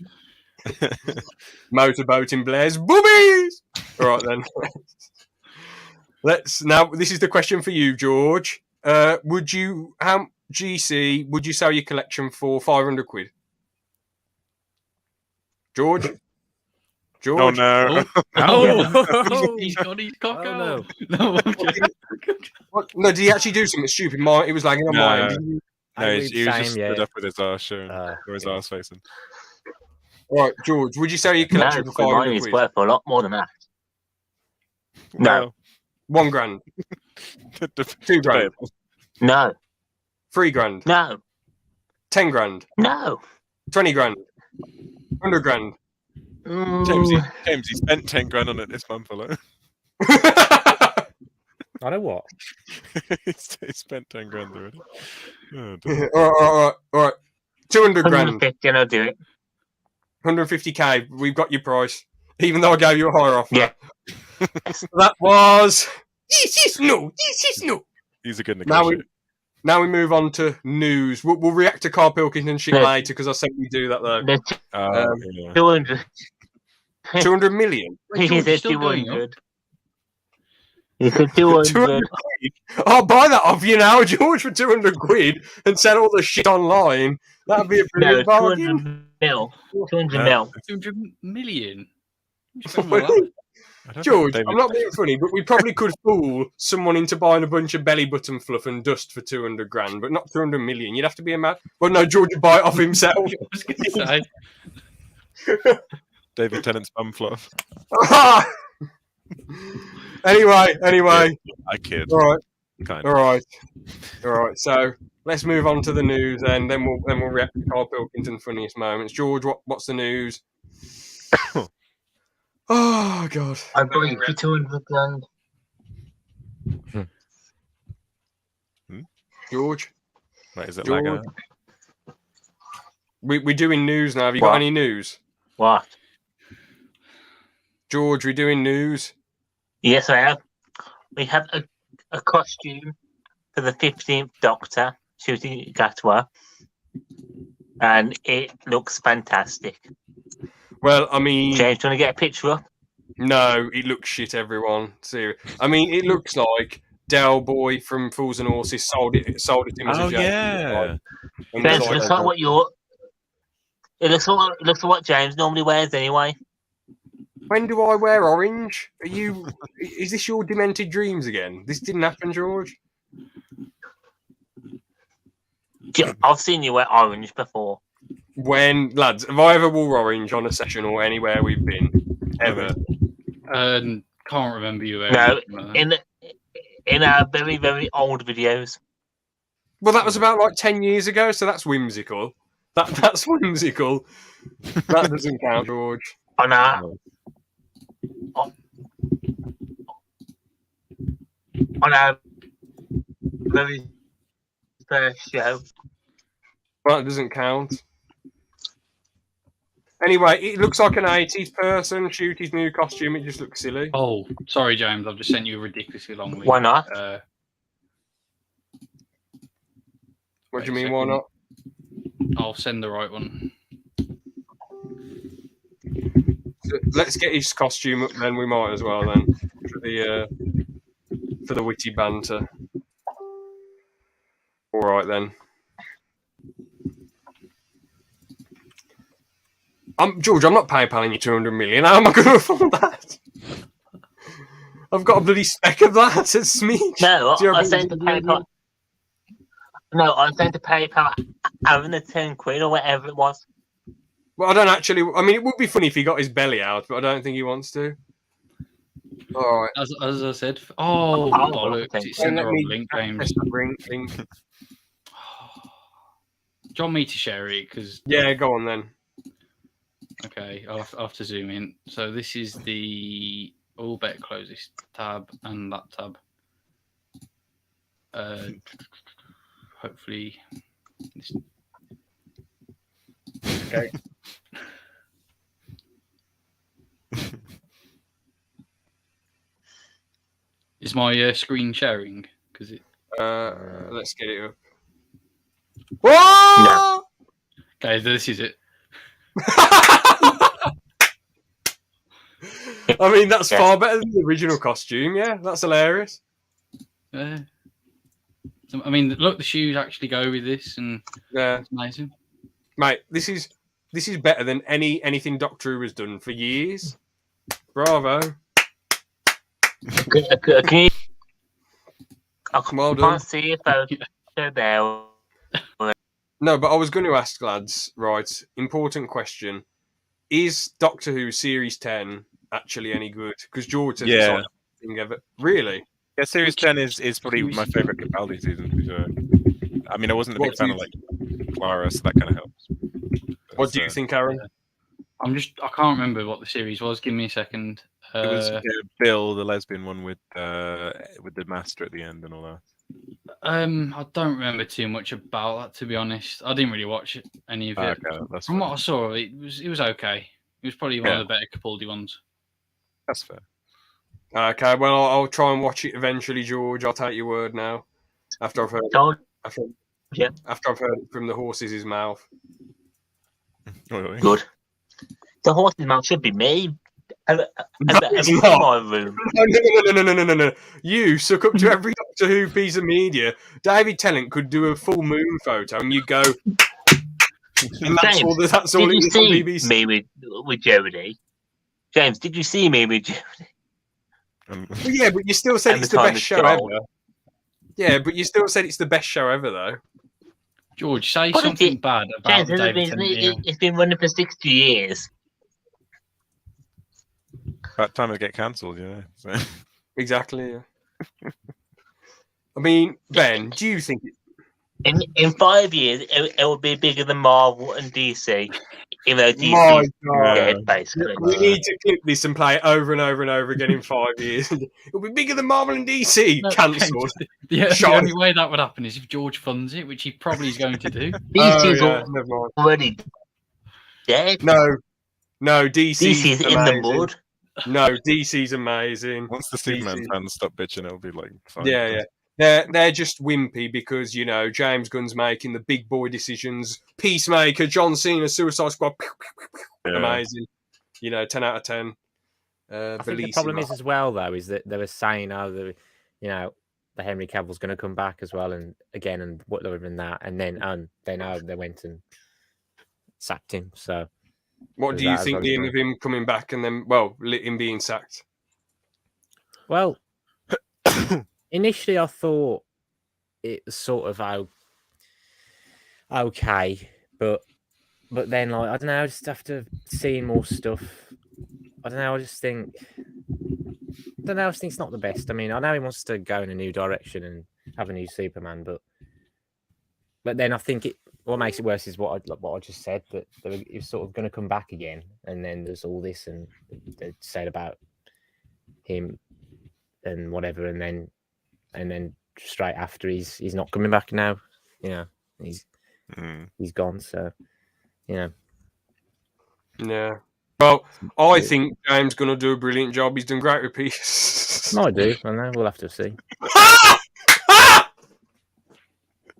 Motorboat in Blair's boobies! All right, then. Now, this is the question for you, George. Would you sell your collection for 500 quid? George? Oh, no. He's got his cock out. No. What? No, did he actually do something stupid? It was lagging on mine. Did you... No, he was just stood up with his arse showing, or his arse facing. All right, George, would you sell your collection for 500 mine is quid? worth a lot more than that. No. Well, $1 grand. $2 grand. No. $3 grand. No. 10 grand. No. 20 grand. 100 grand. James, he spent 10 grand on it this month alone. I know what. He spent 10 grand already. Oh, dear. All right. 200 grand. 150 and I'll do it. 150k. We've got your price, even though I gave you a higher offer. Yeah. That was Yisss Yissss Nuw. He's a good negotiator. Now we move on to news. We'll react to Carl Pilkington shit later because I said we do that though. There's 200. 200 million. He George, said still going 200. He said 200. 200 quid. I'll buy that off you now, George, for 200 quid and sell all the shit online. That'd be a brilliant No, bargain. 200 mil. 200 mil. 200 million. George, I'm not being funny, but we probably could fool someone into buying a bunch of belly button fluff and dust for 200 grand, but not 200 million. You'd have to be a man. Well, no, George would buy it off himself. I was going to say. David Tennant's bum fluff. Anyway. I kid. All right. Kind All right. So let's move on to the news, and then we'll react to Carl Pilkington's funniest moments. George, what's the news? Oh God! I bought it for 200 grand. George, Wait, is it George? lagging? We're doing news now. Have you got any news? What? George, we're doing news. Yes, I have. We have a costume for the 15th Doctor shooting Gatwa, and it looks fantastic. Well, I mean, James, do you want to get a picture up? no, it looks shit. Everyone, seriously. I mean, it looks like Del Boy from Fools and Horses sold it him as a joke. Yeah. And James, was it looks like what you're. It looks like what James normally wears anyway. when do I wear orange? Is this your demented dreams again? This didn't happen, George. I've seen you wear orange before. When, lads, have I ever wore orange on a session or anywhere we've been? Ever? Can't remember you. No, in our very, very old videos. Well, that was about like 10 years ago, so that's whimsical. That's whimsical. That doesn't count, George. On our very first show. That doesn't count. Anyway, it looks like an 80s person shoot his new costume. It just looks silly. Oh, sorry, James. I've just sent you a ridiculously long link. Why not? What do you mean, why not? I'll send the right one. let's get his costume up then. We might as well then for the witty banter. All right then. George, I'm not PayPaling you 200 million. How am I going to afford that? I've got a bloody speck of that at Smeech. No, I sent to PayPal. No, I sent to PayPal having the 10 quid or whatever it was. Well, I don't actually. I mean, it would be funny if he got his belly out, but I don't think he wants to. All right. As I said. Oh, bollocks! It's in the wrong link, James. Thing. Do you want me to share it? Because Yeah, go on then. okay, I'll have to zoom in. So this is the all better close this tab and that tab. Hopefully. Okay. Is my screen sharing? Because it. Let's get it up. Whoa! No. Okay, this is it. I mean, that's far better than the original costume. Yeah, that's hilarious. So, I mean, look, the shoes actually go with this, and Yeah, it's amazing. mate, this is better than anything Doctor Who has done for years. Bravo. Can you... I Well done. can't see a photo there. No, but I was going to ask, lads, right, important question. Is Doctor Who Series 10 actually any good? Because George says it's not anything ever. Really? Yeah, Series 10 is probably my favourite Capaldi season, to be fair. I mean, I wasn't a big fan of, like, Clara, so that kind of helps. What do you think, Aaron? I can't remember what the series was. Give me a second. It was Bill, the lesbian one with the master at the end and all that. I don't remember too much about that, to be honest. I didn't really watch any of it. Okay, that's From fair. what I saw, it was okay. It was probably one of the better Capaldi ones. That's fair. Okay, well, I'll try and watch it eventually, George. I'll take your word now. After I've heard after I've heard it from the horse's mouth. Good. The horse's mouth should be me. My room. No. You suck up to every Doctor Who piece of media. David Tennant could do a full moon photo, and you go. And that's all. That's all. Did you it is on see BBC. me with Jodie? James, did you see me with Jodie? Well, yeah, but you still said And it's the the time best is show gone. ever. Yeah, but you still said it's the best show ever, though. George, say What something is it? bad about James, the David Tennant. it's been running for 60 years. About time to get cancelled, you know. So. Exactly. Yeah. I mean, Ben, do you think? In 5 years, it will be bigger than Marvel and DC. Even though My DC God. dead, basically. We need to clip this and play it over and over and over again in 5 years. It'll be bigger than Marvel and DC. No, Cancelled. The only way that would happen is if George funds it, which he probably is going to do. DC's never mind. already dead. No, DC's in the mud. No, DC's amazing. Once the Superman fans stop bitching, it'll be like fine. Yeah. They're just wimpy because, you know, James Gunn's making the big boy decisions. Peacemaker, John Cena, Suicide Squad. Yeah. Amazing. You know, 10 out of 10. I think the problem is as well, though, is that they were saying, the Henry Cavill's going to come back as well, and whatever in that, and then they went and sacked him. So, what do you think, Ian, of him coming back and then, him being sacked? Well, initially I thought it was sort of okay, but then, like, I don't know, just after seeing more stuff, I don't know, I just think it's not the best. I mean, I know he wants to go in a new direction and have a new Superman, but then I think what makes it worse is what I just said, that he was sort of going to come back again, and then there's all this and they said about him and whatever, and then straight after he's not coming back now. You know, he's gone. So, you know. Yeah. Well, I think James going to do a brilliant job. He's done great with Peace. No, I do. I know. We'll have to see.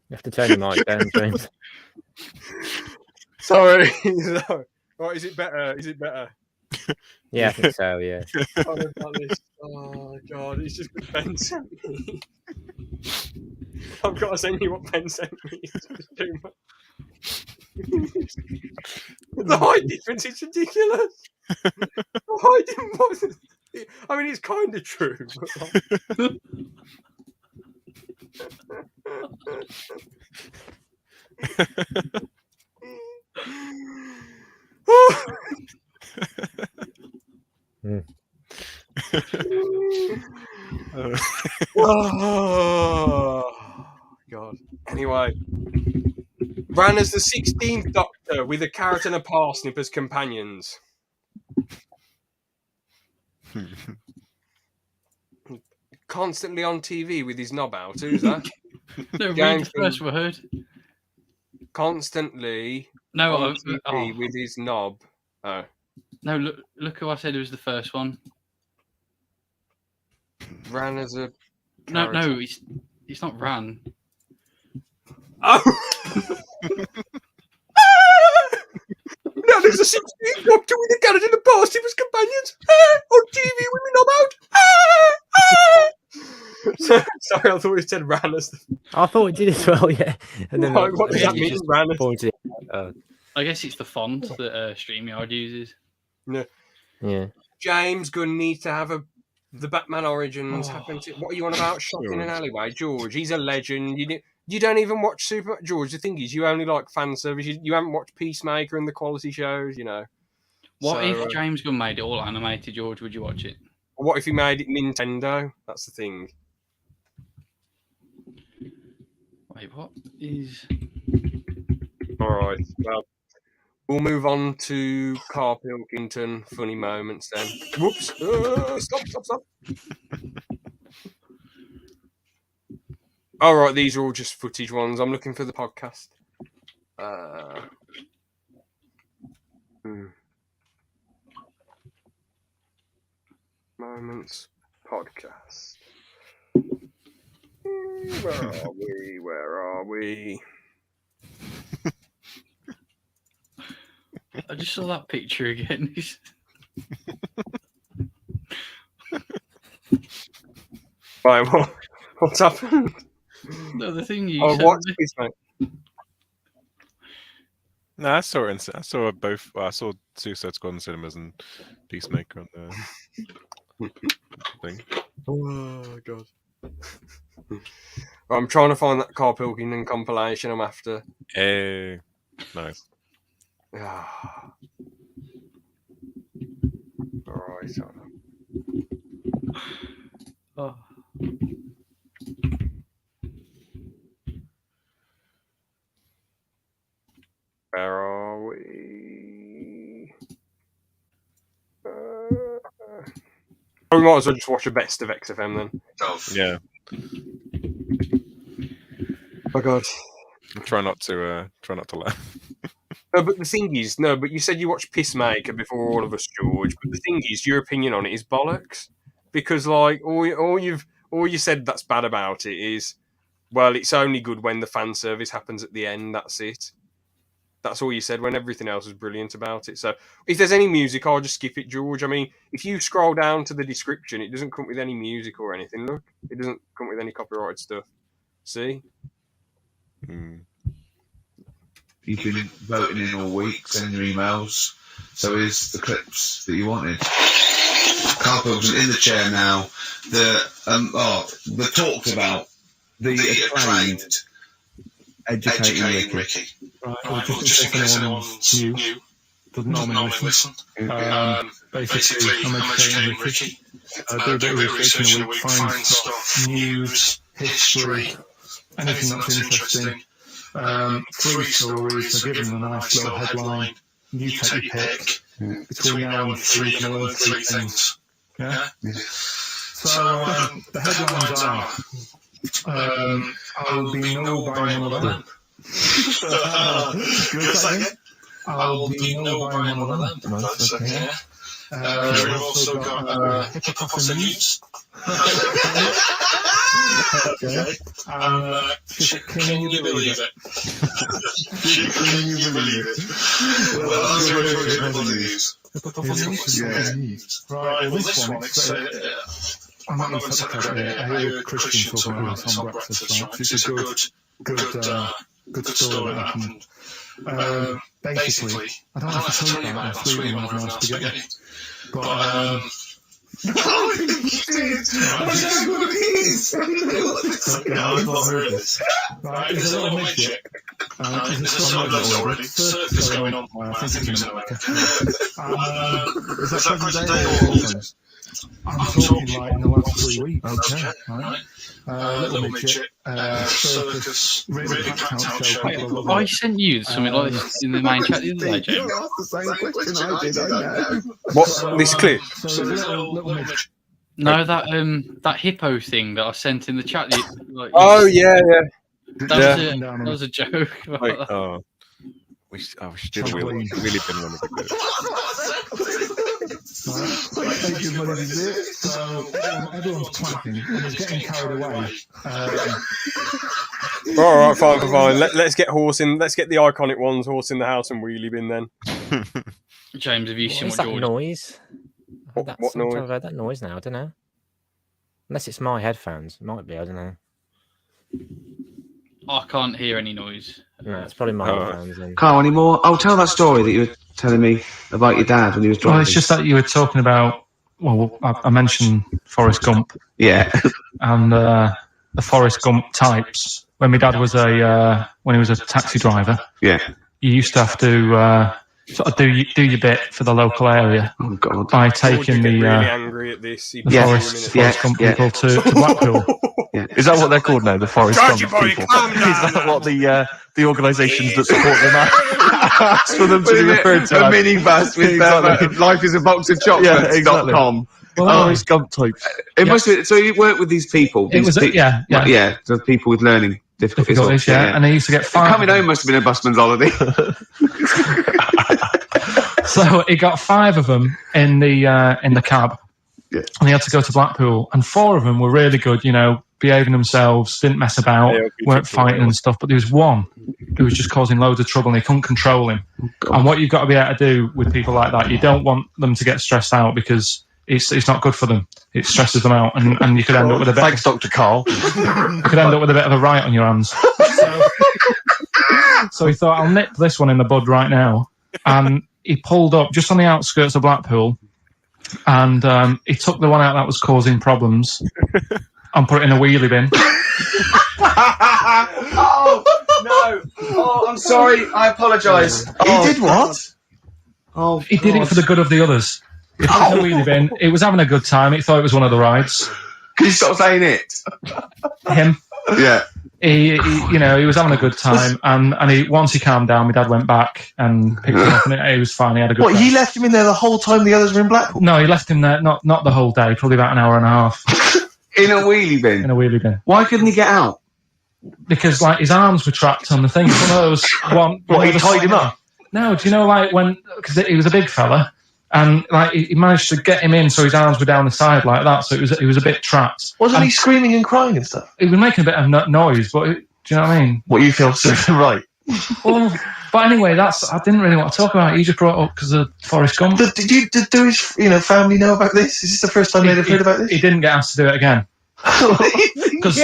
You have to turn your mic down, James. Sorry. Right, is it better? Yeah, I think so. Yeah. Oh god, it's just what Ben sent me. I've got to send you what Ben sent me. It's just too much. The height difference is ridiculous. The height difference. I mean, it's kind of true. But like... Oh god. Anyway, ran as the 16th Doctor with a carrot and a parsnip as companions. Constantly on TV with his knob out. Who's that? No, read James the first word. Constantly No, on TV with his knob. Oh. No, look who I said was the first one. Ran as a No, carrot. it's not ran. Oh! No, there's a 16th Doctor with a carrot and a parsnip as companions. On TV with me knob out. Sorry, I thought it said ran as the... I thought it did as well. Yeah. And then What does that you mean? just Ran as... pointed it. I guess it's the font that StreamYard uses. Yeah. James Gunn needs to have the Batman Origins happen to... What are you on about? Shot in an alleyway? George, he's a legend. You don't even watch Superman. George, the thing is, you only like fan service. You haven't watched Peacemaker and the quality shows, you know. What if James Gunn made it all animated, George? Would you watch it? What if he made it Nintendo? That's the thing. Wait, what is... All right. Well, we'll move on to Carl Pilkington funny moments then. Whoops. Stop. All right, these are all just footage ones. I'm looking for the podcast. Moments podcast. Where are we? I just saw that picture again. Right, what's happened? No, the thing you Oh, sent what's me. this, mate? No, I saw it. I saw both. Well, I saw Suicide Squad in cinemas and Peacemaker on the thing. Oh god. I'm trying to find that Carl Pilkington compilation I'm after. Hey, nice. Alright, Oh. where are we? We might as well just watch a best of XFM then. Yeah. Oh god. Try not to laugh. No, but the thing is, but you said you watched Peacemaker before all of us, George. But the thing is, your opinion on it is bollocks. Because like all you said that's bad about it is, well, it's only good when the fan service happens at the end. That's it. That's all you said when everything else was brilliant about it. So if there's any music, I'll just skip it, George. I mean, if you scroll down to the description, it doesn't come with any music or anything. Look, it doesn't come with any copyrighted stuff. See? You've been voting in all week, sending your emails. So here's the clips that you wanted. Carl Pilkington in the chair now. The talked about the acclaimed educating Ricky. Right, well, just in case anyone's new, doesn't normally listen. Basically, I'm educating Ricky. Do a bit of research in a week, find stuff, news, history, anything that's interesting. 3 stories, I give them a nice little headline. You take your pick. Between now and 3, you're going to learn 3 things. Yeah? So, the headlines are, I'll be no by one of them. Good second. I'll be no by one of them. Nice, okay. We've also got hip hop in the news. Okay. Can you believe it? Can you believe it? Well, that's very good news. Right, well, this one, I'm not going to say it. I heard Christian talking about this on breakfast, right? It's a good story that happened. Basically, I don't have to tell you about last week when I was on spaghetti. But, Right, there's a little midget. There's a sublet already. Circus going on. I think it's in America. Is that present day or old? I'm talking like in the last 3 weeks. Okay. Right. Little midget. Circus. Really packed out show. I sent you something like this in the main chat the other day, James. You asked the same question I did, I know. What? This clip? So little midget. No, that hippo thing that I sent in the chat. Like, Oh yeah. that was a joke. About Wait, that. we should have really been one of the So everyone's clapping and it's getting carried away. All right, fine. Let's get horse in. Let's get the iconic ones: horse in the house and wheelie bin. Then, James, have you What seen is what that George? noise? What noise? I've heard that noise now. I don't know. Unless it's my headphones. It might be. I don't know. I can't hear any noise. No, it's probably my headphones. Then. Carl, any more? Oh, tell that story that you were telling me about your dad when he was driving. Well, it's just that you were talking about. Well, I mentioned Forrest Gump. Yeah. And the Forrest Gump types. When my dad was when he was a taxi driver. Yeah. You used to have to sort of do your bit for the local area. Oh God. By George taking would get the really angry at this. the Forrest Gump people to Blackpool. Yeah. Is that what they're called now? The Forrest Gump Georgie boy, people? calm down. Is that what the organisations that support them ask for them to be referred to? A minibus with Exactly. life is a box of chocolates. Yeah, exactly. .com. Forrest Gump types. It must be. So you work with these people. It was yeah. So people with learning difficulties. And they used to get five. Coming home must have been a busman's holiday. So he got 5 of them in the cab, and he had to go to Blackpool. And 4 of them were really good, behaving themselves, didn't mess about, weren't fighting and stuff. But there was one who was just causing loads of trouble, and he couldn't control him. And what you've got to be able to do with people like that, you don't want them to get stressed out because it's not good for them. It stresses them out, and you could end up with a bit. Thanks, Dr. Carl. You could end up with a bit of a riot on your hands. So he thought, I'll nip this one in the bud right now. And he pulled up just on the outskirts of Blackpool, and he took the one out that was causing problems and put it in a wheelie bin. Oh no! Oh, I'm sorry. I apologise. He did what? Oh, He did it for the good of the others. He put it in a wheelie bin. He was having a good time. He thought it was one of the rides. Can you stop saying it? Him. Yeah. He was having a good time, and once he calmed down, my dad went back and picked him up, and he was fine. He had a good. What? time. He left him in there the whole time the others were in Blackpool? No, he left him there. Not the whole day. Probably about an hour and a half In a wheelie bin. in a wheelie bin. Why couldn't he get out? Because his arms were trapped on the thing. One of those. What? He tied him up? No, do you know because he was a big fella, and he managed to get him in so his arms were down the side like that, so he was a bit trapped. Wasn't he screaming and crying and stuff? He was making a bit of noise, but do you know what I mean? What you feel right? Well, but anyway, I didn't really want to talk about it. You just brought it up because of Forrest Gump. Did his family know about this? Is this the first time they'd have heard about this? He didn't get asked to do it again. Because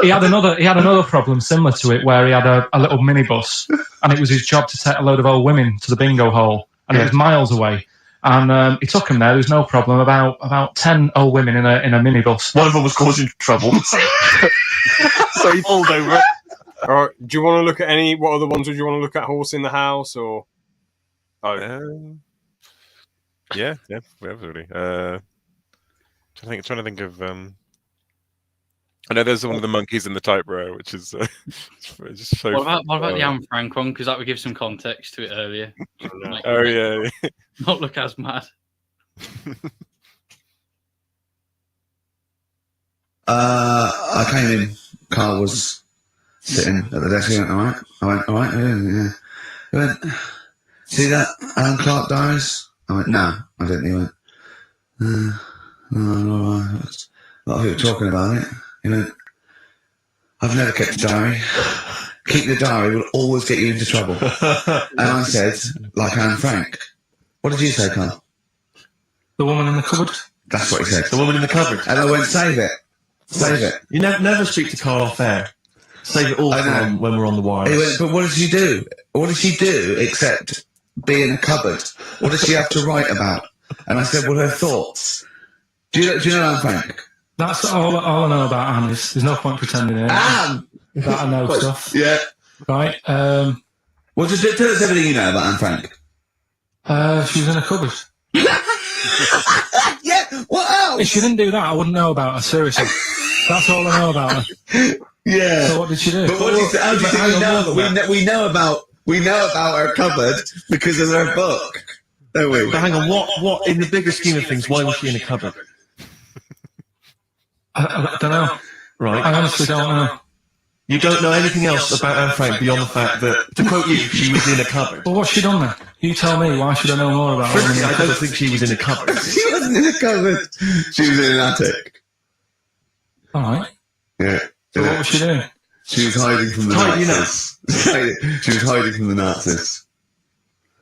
he had another problem similar to it where he had a little minibus, and it was his job to take a load of old women to the bingo hall, and it was miles away. And he took him there. There was no problem. About 10 old women in a minibus. One of them was causing trouble, so he pulled over. All right. Do you want to look at what other ones would you want to look at? Horse in the house or? Oh. Yeah, absolutely. Trying to think of. I know there's one of the monkeys in the typewriter, which is just so. What about the Anne Frank one? Because that would give some context to it earlier. Yeah. Not look as mad. I came in. Carl was sitting at the desk. He went, all right. I went, all right. Yeah. He went, see that Alan Clark diaries? I went, no, I didn't. He went, all right. A lot of people talking about it. He went, I've never kept a diary. Keep the diary will always get you into trouble. And I said, like Anne Frank. What did you say, Carl? The woman in the cupboard? That's what he said. The woman in the cupboard. And I went, save it. Save it. You never speak to Carl off air. Save it all from when we're on the And he wireless. went, but what did she do? What did she do except be in a cupboard? What does she have to write about? And I said, well, her thoughts. Do you know Anne Frank? That's all I know about Anne. There's no point pretending it. Anne! That I know stuff. Yeah. Right. Well, just tell us everything you know about Anne Frank. She was in a cupboard. Yeah, what else? If she didn't do that, I wouldn't know about her, seriously. That's all I know about her. Yeah. So what did she do? But how do you think we know about her cupboard because of her book, don't we? But hang on, what in the bigger scheme of things, why was she in a cupboard? I don't know. Right. I honestly don't know. You don't know anything else about Anne Frank beyond the fact that, to quote you, she was in a cupboard. Well, what's she done then? You tell me. Why should I know more about her? Frankly, I don't think she was in a cupboard. She wasn't in a cupboard. She was in an attic. All right. Yeah. So what was she doing? She was hiding from the Nazis. She was hiding from the Nazis.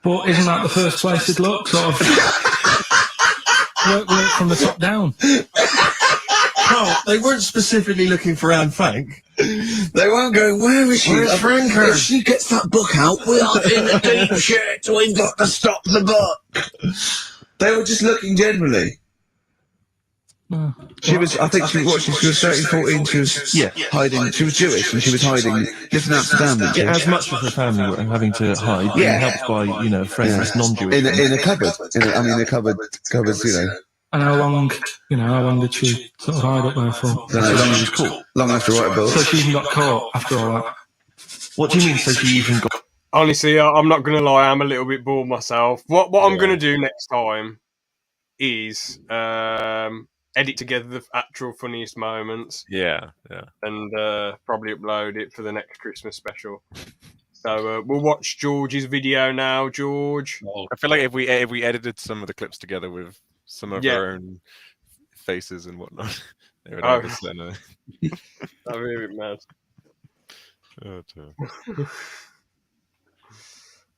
But isn't that the first place it'd look? Sort of work from the top down. Carl, they weren't specifically looking for Anne Frank. They weren't going, where is she? Where's Franker? If she gets that book out, we are in the deep shit. We've got to stop the book. They were just looking generally. She was, I think she was 13, 14, she was hiding, she was Jewish and she was hiding just in Amsterdam. Yeah, as much of her family were having to hide, being helped by, friends that's non-Jewish. In a cupboard. The cupboards, And how long did she sort of hide up there for? Long enough to write a book. So she even got caught after all that. What do you mean, so she even got... Honestly, I'm not going to lie, I'm a little bit bored myself. What I'm going to do next time is edit together the actual funniest moments. Yeah. And probably upload it for the next Christmas special. So we'll watch George's video now, George. I feel like if we edited some of the clips together with some of our own faces and whatnot, they would understand. That'd be a bit mad. Oh, dear.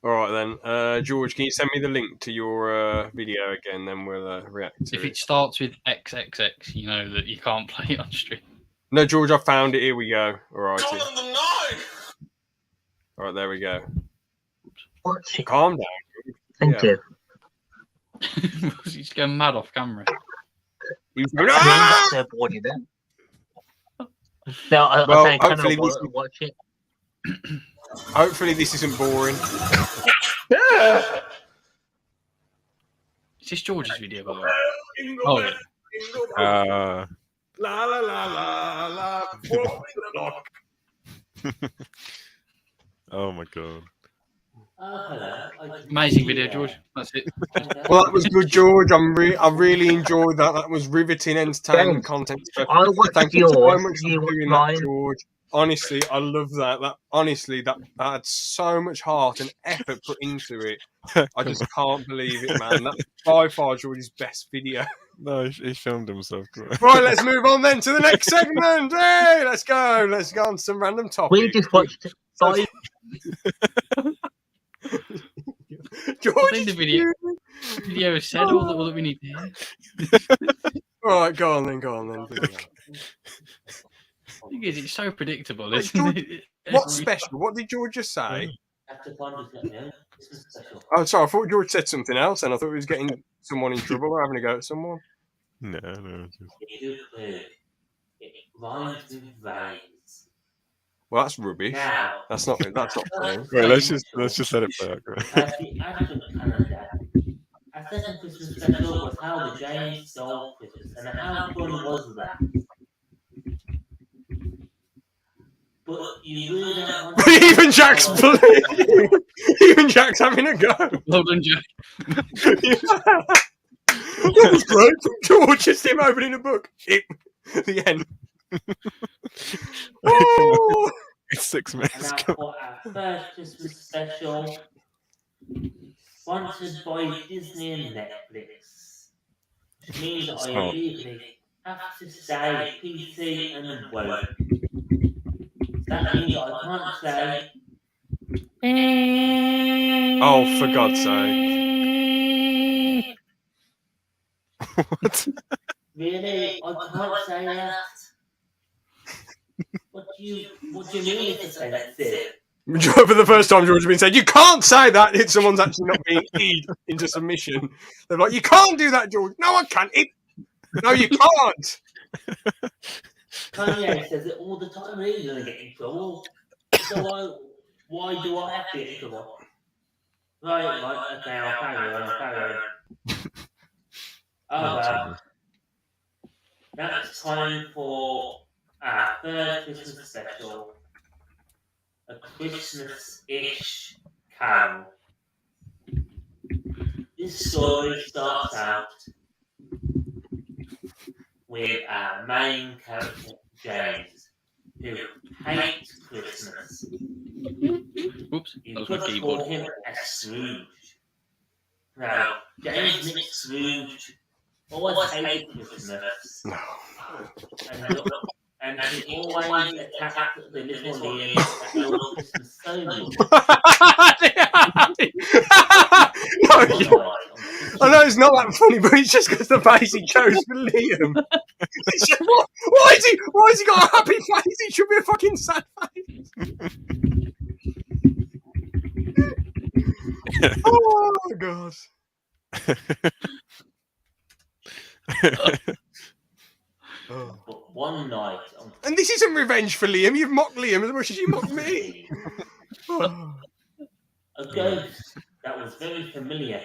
All right then, George, can you send me the link to your video again? Then we'll react to it. If it starts with XXX, you know that you can't play it on stream. No, George, I found it. Here we go. All right. Go on the knife! All right, there we go. Calm down. Thank you. He's going mad off camera. He's going, I'm not so bored of it. No, I think I hopefully want to watch it. Hopefully this isn't boring. Is this George's video, by the way? Oh, yeah. La la la la la. Oh my god. Amazing video, George. That's it. Well, that was good, George. I really enjoyed that. That was riveting, entertaining content. Thank you so much for doing that, George. Honestly, I love that. That had so much heart and effort put into it. I just can't believe it, man. That's by far George's best video. No, he filmed himself. Right, let's move on then to the next segment. Hey, let's go. Let's go on some random topic. We just watched 5. George, I think the video has said all that we need to hear. All right, go on then. The thing is, it's so predictable, isn't it? What's special? What did George just say? Oh, sorry, I thought George said something else, and I thought he was getting someone in trouble or having a go at someone. No. Well, that's rubbish. That's not funny. Right, let's just let it play out. Our second Christmas special was how the Giants stole Christmas, and how fun was that? But you really don't want to... Even Jack's even Jack's having a go. Well done, Jack. That was great. George, just him opening a book. The end. Oh! It's 6 minutes. And now for our first Christmas special, sponsored by Disney and Netflix, which means I legally have to say PC and woke. That means I can't say. Oh, for God's sake! What? Really? I can't say that. What do you mean it's offensive? For the first time, George has been saying, "You can't say that." If someone's actually not being eed into submission, they're like, "You can't do that, George." No, I can't. No, you can't. Kanye says it all the time. He's gonna get in trouble. So why do I have to get in trouble? Right. Okay, I'll carry on. Oh well. Now it's time for our third Christmas special. A Christmas-ish carol. This story starts out with our main character, James, who hates Christmas. Oops, You that was my could keyboard. call him a Scrooge. Now, James McScrooge always hated Christmas. No. And he always attacked the little Liam that loved Christmas so much. I know it's not that funny, but it's just because the face he chose for Liam. It's just, why has he got a happy face? It should be a fucking sad face. Oh god. But one night, And this isn't revenge for Liam. You've mocked Liam as much as you mocked me. A ghost that was very familiar to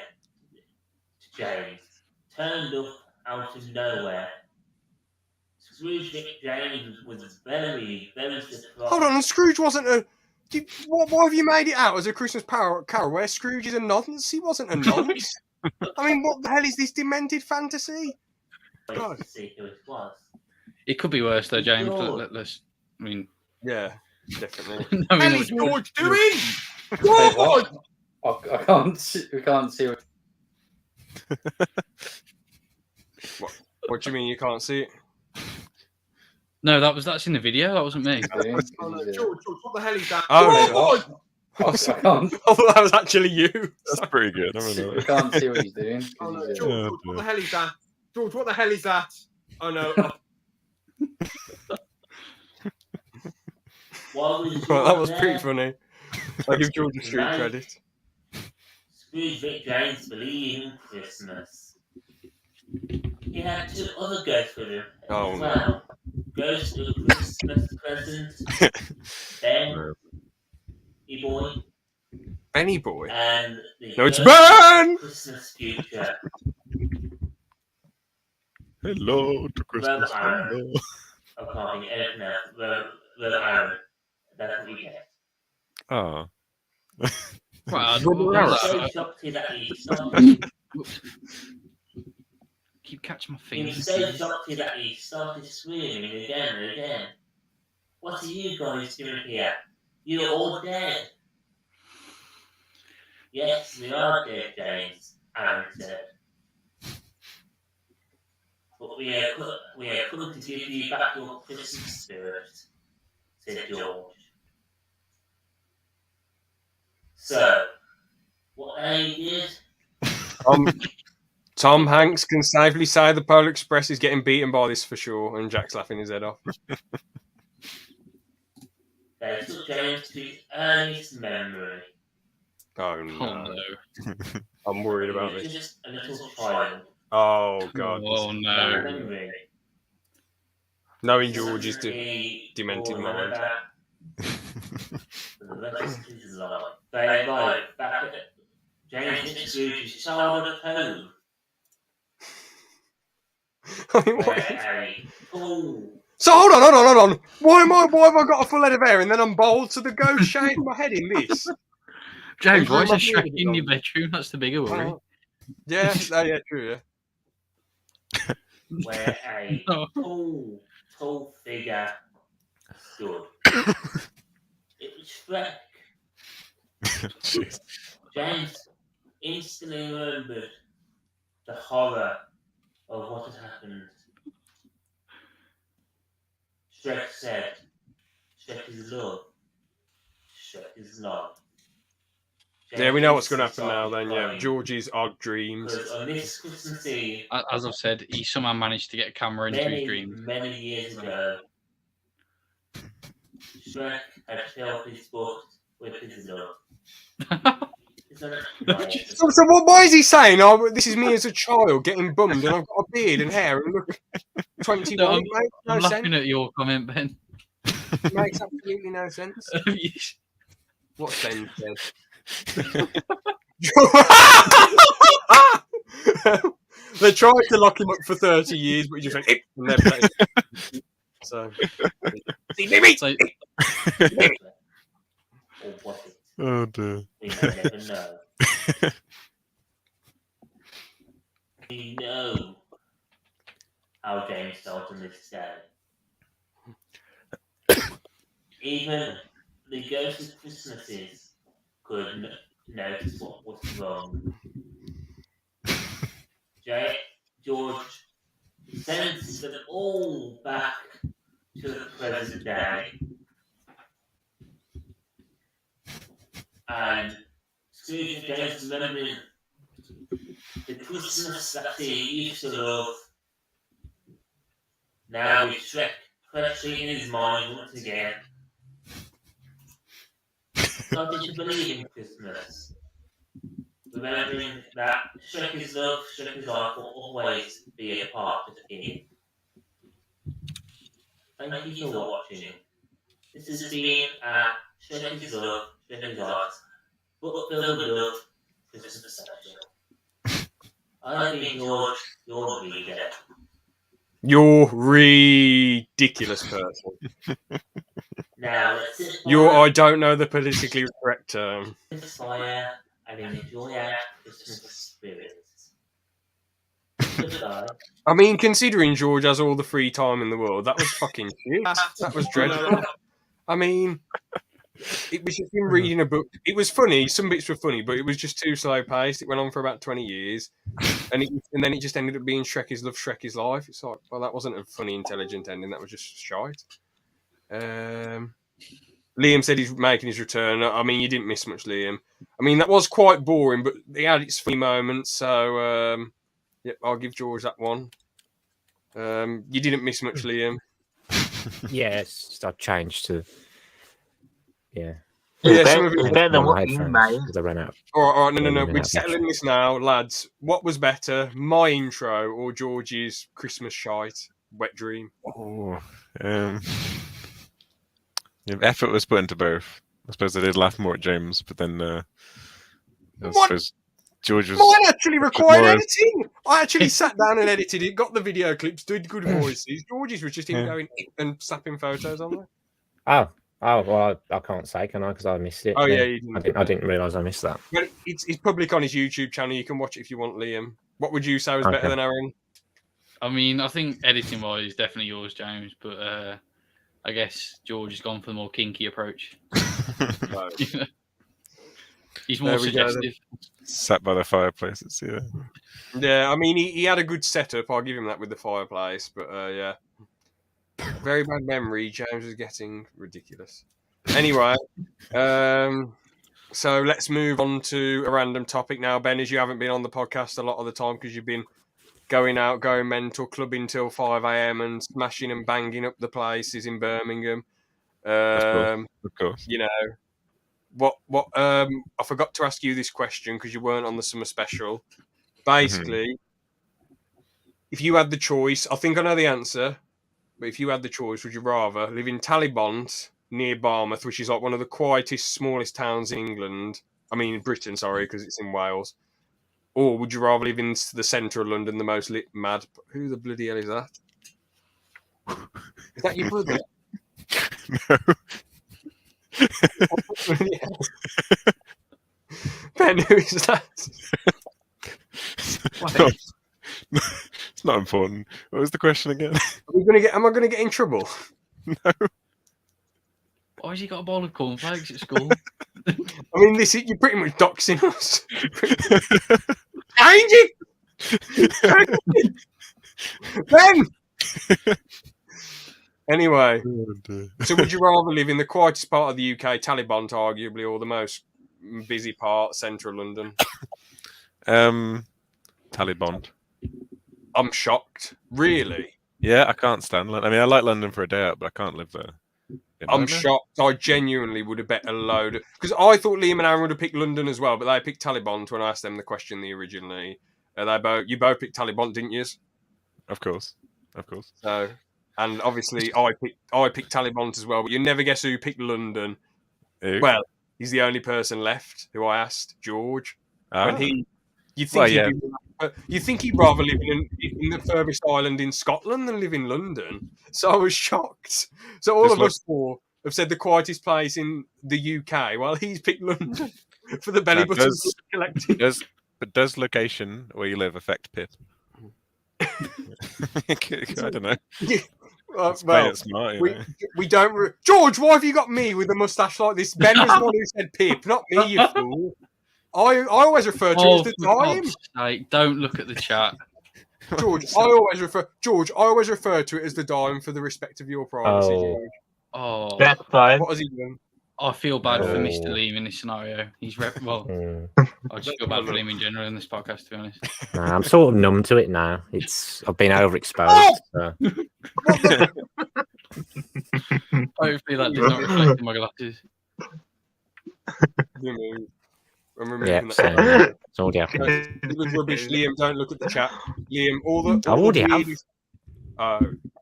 James turned up out of nowhere. Scrooge McJames was very, very surprised. Hold on, Scrooge wasn't a. Why have you made it out as a Christmas carol where Scrooge is a nonce? He wasn't a nonce. I mean, what the hell is this demented fantasy? God. To see who it was. It could be worse though, James. Let's. I mean, yeah, definitely. I mean, What is George doing? What? I can't see. We can't see. What do you mean you can't see it? No, that's in the video. That wasn't me. George, what the hell is that? Oh, I can't. I thought that was actually you. That's pretty good. I mean, We can't see what he's doing. Oh, no, George, what the hell is that? George, what the hell is that? Oh no. Well, that was pretty funny. I'll give George a street credit. Scrooge McJames believed in Christmas. He had two other ghosts with him as well. Ghost of Christmas present, Benny Boy. Benny Boy? And no, it's Ben! Christmas future. Hello to Christmas. Hello. I can't think of anything else. Rub Aaron. That's what we get. Oh. Keep catching my He fingers. was so shocked that he started screaming again and again. What are you guys doing here? You're all dead. Yes, we are dead, James, Aaron said. But we are coming to give you back your Christmas spirit, said George. So, what they did? Tom Hanks can safely say the Polar Express is getting beaten by this for sure, and Jack's laughing his head off. They took James to his earliest memory. Oh no. Oh, no. I'm worried about He was this. just a little child. Oh god. Oh no. Memory. Knowing George's demented mind. For the rest of his life. They arrived back at James McScrooge's childhood home. So hold on. Why have I got a full head of hair and then I'm bald so the ghost shaved my head in this? James, why is there Shrek in your bedroom? That's the bigger worry. Yeah, true, yeah. Where a tall figure stood. It was Shrek. James instantly remembered the horror of what had happened. Shrek said, Shrek is love. Shrek is love. Yeah, we know what's going to happen now. Then, yeah, George's odd dreams. Because on this Christmas Eve, As I've said, he somehow managed to get a camera into his dreams. many years ago, Shrek had shelved his book with his love. So why is he saying, "Oh, this is me as a child getting bummed, and I've got a beard and hair, and look, 21"? No, It makes no I'm sense. laughing at your comment, Ben. It makes absolutely no sense. What's Ben said? They tried to lock him up for 30 years, but he just went, and never let him. So, So, Or was it? Oh dear. We may never know. We know how James felt on this day. Even the ghost of Christmases could notice what was wrong. George sends them all back to the present day. And Scrooge and James remembering the Christmas that he used to love. Now with Shrek freshly in his mind once again. Starting to believe in Christmas. Remembering that Shrek is love, Shrek is life will always be a part of him. Thank you for watching. This has been Shrek is love, Shrek is life. Book filled with love, Christmas special. I've been George, your reader. You're ridiculous person. Now let's sit I don't know the politically correct term. fire and enjoy our Christmas experience. Goodbye. I mean, considering George has all the free time in the world, that was fucking shit. That was dreadful. I mean, it was just him reading a book. It was funny. Some bits were funny, but it was just too slow paced. It went on for about 20 years. And then it just ended up being Shrek is love, Shrek is life. It's like, well, that wasn't a funny, intelligent ending. That was just shite. Liam said he's making his return. I mean, you didn't miss much, Liam. I mean, that was quite boring, but he had its funny moments. So, yep, I'll give George that one. You didn't miss much, Liam. Yes, I changed to. Yeah. Yeah, some of it. better than what you headphones, made. 'cause I ran out. All right, no. Running We're out settling of this now, lads. What was better, my intro or George's Christmas shite, wet dream? Oh, effort was put into both. I suppose I did laugh more at James, but then I suppose George was. Mine actually required more- editing. I actually sat down and edited it, got the video clips, did good voices. George's was just him going and snapping photos on there. Oh, well, I can't say, can I? Because I missed it. Oh, yeah, then. you I didn't realise I missed that. Well, it's public on his YouTube channel. You can watch it if you want, Liam. What would you say was better Okay. than Aaron? I mean, I think editing wise, definitely yours, James. But I guess George has gone for the more kinky approach. He's more There we go, then. suggestive. Sat by the fireplace. It's Yeah, I mean, he had a good setup. I'll give him that with the fireplace. But yeah, very bad memory. James is getting ridiculous. Anyway, so let's move on to a random topic now, Ben. As you haven't been on the podcast a lot of the time because you've been going out, going mental, clubbing till 5 a.m. and smashing and banging up the places in Birmingham. of course. You know, what? I forgot to ask you this question because you weren't on the summer special. Basically, if you had the choice, I think I know the answer, but if you had the choice, would you rather live in Talibont near Barmouth, which is like one of the quietest, smallest towns in England? I mean, Britain, sorry, because it's in Wales. Or would you rather live in the centre of London, the most lit mad? Who the bloody hell is that? Is that your brother? No. Ben, who is that? It's not important. What was the question again? Am I going to get in trouble? No. Why has he got a bowl of cornflakes at school? I mean, you're pretty much doxing us. Change it! Ben! Anyway, so would you rather live in the quietest part of the UK, Talibont, arguably, or the most busy part, central London? Talibond. I'm shocked. Really? Yeah, I can't stand London. I mean, I like London for a day out, but I can't live there. I'm shocked. I genuinely would have bet a load because I thought Liam and Aaron would have picked London as well, but they picked Taliban when I asked them the question originally. You both picked Taliban, didn't you? Of course. So, and obviously I picked Taliban as well, but you never guess who picked London. Who? Well, he's the only person left who I asked, George. Ah. When you think he'd rather live in the furthest island in Scotland than live in London. So I was shocked. So all of us four have said the quietest place in the UK, while he's picked London for the belly button collecting. Does location where you live affect Pip? I don't know. Well, smart, we don't. George, why have you got me with a mustache like this? Ben was the one who said Pip, not me, you fool. I always refer to it as the dime. Don't look at the chat. George, I always refer to it as the dime for the respect of your privacy, George. Oh, that's fine. What has he done? I feel bad for Mr. Liam in this scenario. I just feel bad for Liam in general in this podcast, to be honest. Nah, I'm sort of numb to it now. I've been overexposed. So. Hopefully that does not reflect in my glasses. It's already happened. It was rubbish. Liam, don't look at the chat. Liam, I already have.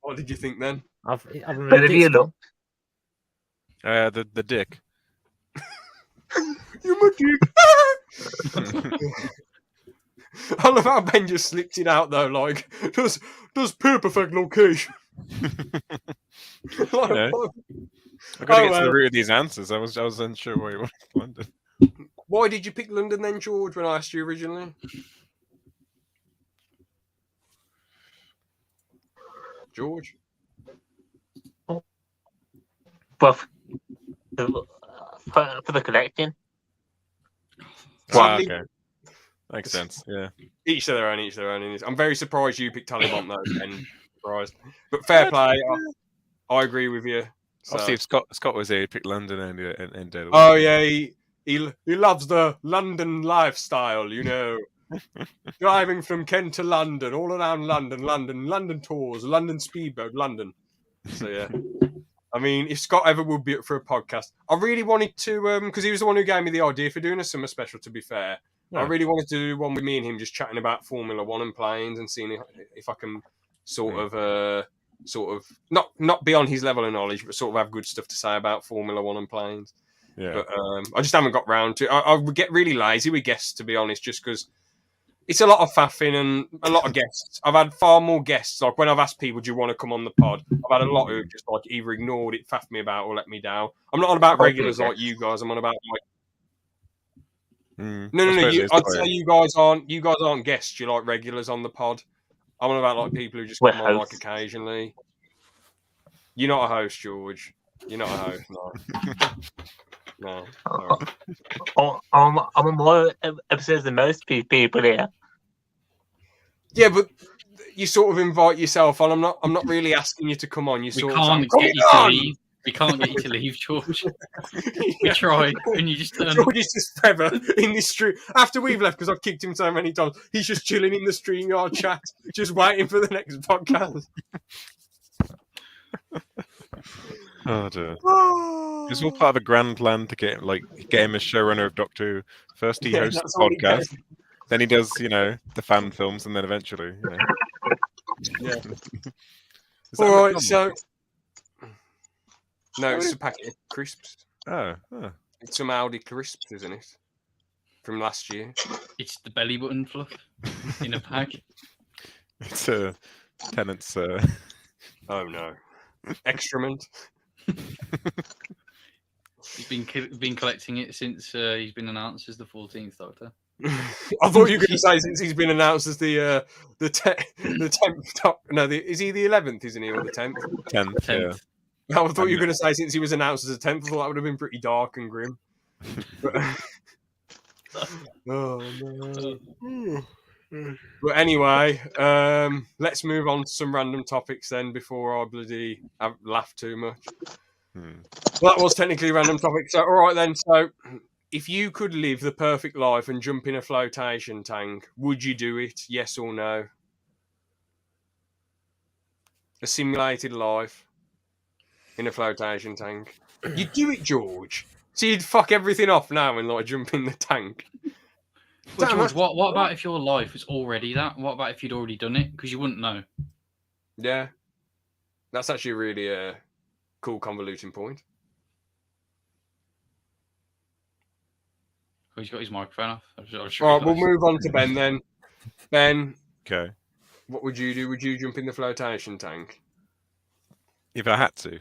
What did you think then? I've look. The dick. You're my dick. I love how Ben just slipped it out though. Like, does Pip affect location? I've got to get to the root of these answers. I was unsure where you wanted London. Why did you pick London then, George, when I asked you originally? George? Well, for the collection. Okay. Makes sense, yeah. Each to their own. I'm very surprised you picked Taliban though, Ben. Surprised. But fair play. I agree with you. So. Obviously, if Scott was here, he picked London and did. Oh, yeah, he loves the London lifestyle, you know. Driving from Kent to London, all around London tours, London speedboat, London. So, yeah. I mean, if Scott ever would be up for a podcast, I really wanted to, because he was the one who gave me the idea for doing a summer special, to be fair. Yeah. I really wanted to do one with me and him just chatting about Formula One and planes and seeing if I can sort of not be on his level of knowledge, but sort of have good stuff to say about Formula One and planes. Yeah. But I just haven't got round to it. I would get really lazy with guests, to be honest, just because it's a lot of faffing and a lot of guests. I've had far more guests. Like when I've asked people, do you want to come on the pod? I've had a lot who just like either ignored it, faffed me about, or let me down. I'm not on about regulars like you guys. I'm on about like. No. I'd say you guys aren't guests. You're like regulars on the pod. I'm on about like people who just come on like occasionally. You're not a host, George. You're not a host, no. No. I'm on more episodes than most people here. Yeah, but you sort of invite yourself on. I'm not really asking you to come on. You sort of get you to leave. We can't get you to leave, George. We tried, and you just turned. George is just forever in this stream. After we've left, because I've kicked him so many times, he's just chilling in the StreamYard chat, just waiting for the next podcast. Oh dear. It's all part of a grand plan to get him as showrunner of Doctor Who. First he hosts the podcast, then he does, the fan films, and then eventually, Yeah. All right, so. No, it's a packet of crisps. Oh. It's some Aldi crisps, isn't it? From last year. It's the belly button fluff in a pack. It's a Tennant's. Oh no, excrement. He's been collecting it since he's been announced as the 14th Doctor. I thought you were going to say since he's been announced as the 10th Doctor. No, is he the 11th? Isn't he, or the 10th? 10th. Yeah. I thought you were going to say since he was announced as a 10th. I thought that would have been pretty dark and grim. Oh no. But anyway, let's move on to some random topics then before I bloody laugh too much. Well, that was technically a random topic. So, all right then. So, if you could live the perfect life and jump in a flotation tank, would you do it? Yes or no? A simulated life in a flotation tank. You'd do it, George. So you'd fuck everything off now and like jump in the tank. But Damn, George, that's- what about if your life was already that? What about if you'd already done it? Because you wouldn't know. Yeah. That's actually a really cool convoluting point. Oh, he's got his microphone off. I just All right, we'll realised. move on to Ben then. Ben, Okay. what would you do? Would you jump in the flotation tank? If I had to.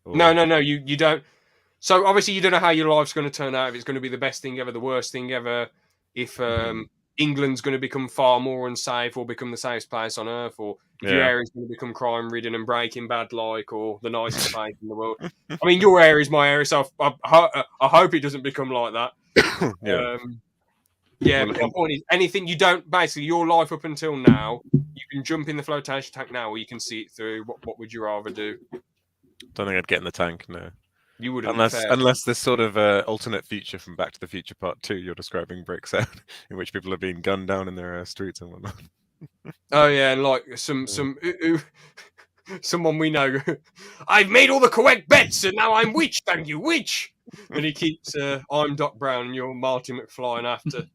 Or- No, you don't. So obviously you don't know how your life's going to turn out. If it's going to be the best thing ever, the worst thing ever. If England's going to become far more unsafe or become the safest place on earth, or if your Yeah. area's going to become crime-ridden and Breaking Bad like, or the nicest place in the world. I mean, your area's my area, so I hope it doesn't become like that. Yeah. Yeah, Well, but my point is, anything you don't, basically, your life up until now, you can jump in the flotation tank now, or you can see it through. What would you rather do? Don't think I'd get in the tank, no. You wouldn't. Unless this sort of alternate future from Back to the Future Part 2 you're describing breaks out, in which people are being gunned down in their streets and whatnot. Oh yeah, and like someone we know. I've made all the correct bets, and now I'm witch. Thank you, witch. And he keeps, I'm Doc Brown, and you're Marty McFly, and after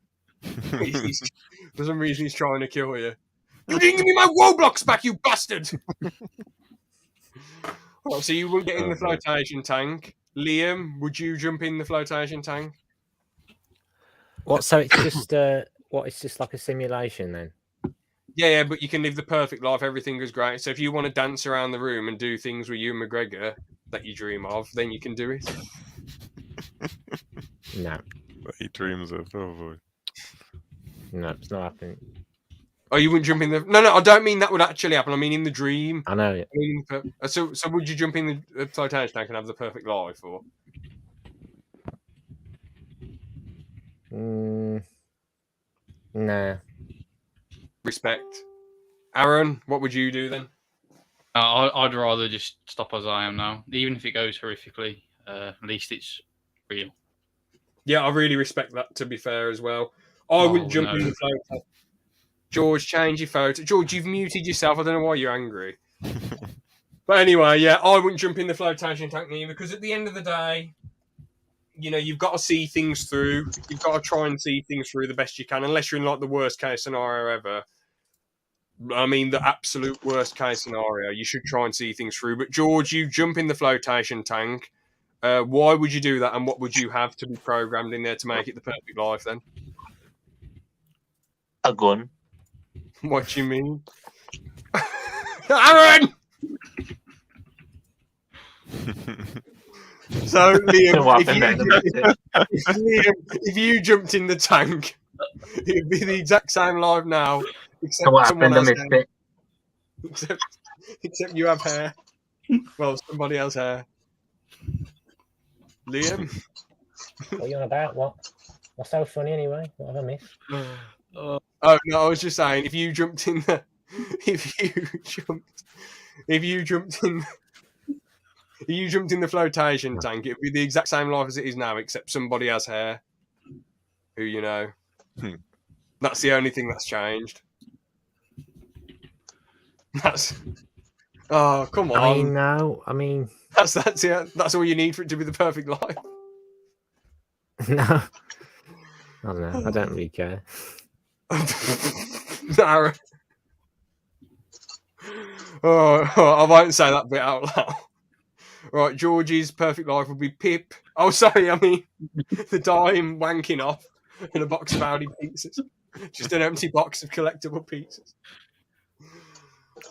for some reason he's trying to kill you. You didn't give me my Roblox back, you bastard. Well, so you wouldn't get in the flotation tank. Liam, would you jump in the flotation tank? What? So it's just It's just like a simulation then? Yeah, but you can live the perfect life. Everything is great. So if you want to dance around the room and do things with Ewan McGregor that you dream of, then you can do it. No, That he dreams of. Oh boy. no, it's not happening. Oh, you wouldn't jump in the? No, I don't mean that would actually happen. I mean in the dream. I know it. I mean, so would you jump in the flotation tank and have the perfect life, or? Nah. Respect. Aaron, what would you do then? I'd rather just stop as I am now, even if it goes horrifically. At least it's real. Yeah, I really respect that. To be fair, as well, I wouldn't jump in the flotation. George, change your photo. George, you've muted yourself. I don't know why you're angry. But anyway, yeah, I wouldn't jump in the flotation tank either, because at the end of the day, you know, you've got to see things through. You've got to try and see things through the best you can, unless you're in like the worst case scenario ever. I mean, the absolute worst case scenario, you should try and see things through. But George, you jump in the flotation tank. Why would you do that, and what would you have to be programmed in there to make it the perfect life then? A gun. What do you mean? Aaron! So, Liam, if you jumped in the tank, it'd be the exact same life now, except what someone happened? I has missed hair. it. Except you have hair. Well, somebody has hair. Liam? What are you on about? What's so funny anyway? What have I missed? Oh no, I was just saying, if you jumped in the, if you jumped in the flotation tank, it'd be the exact same life as it is now, except somebody has hair. Who you know? That's the only thing that's changed. That's. Oh come on! I mean, no. I mean, that's yeah. That's all you need for it to be the perfect life. no. I don't know. I don't really care. Aaron. I won't say that bit out loud. Right, George's perfect life would be Pip. Oh, sorry, I mean the dime wanking off in a box of Audi pizzas. Just an empty box of collectible pizzas.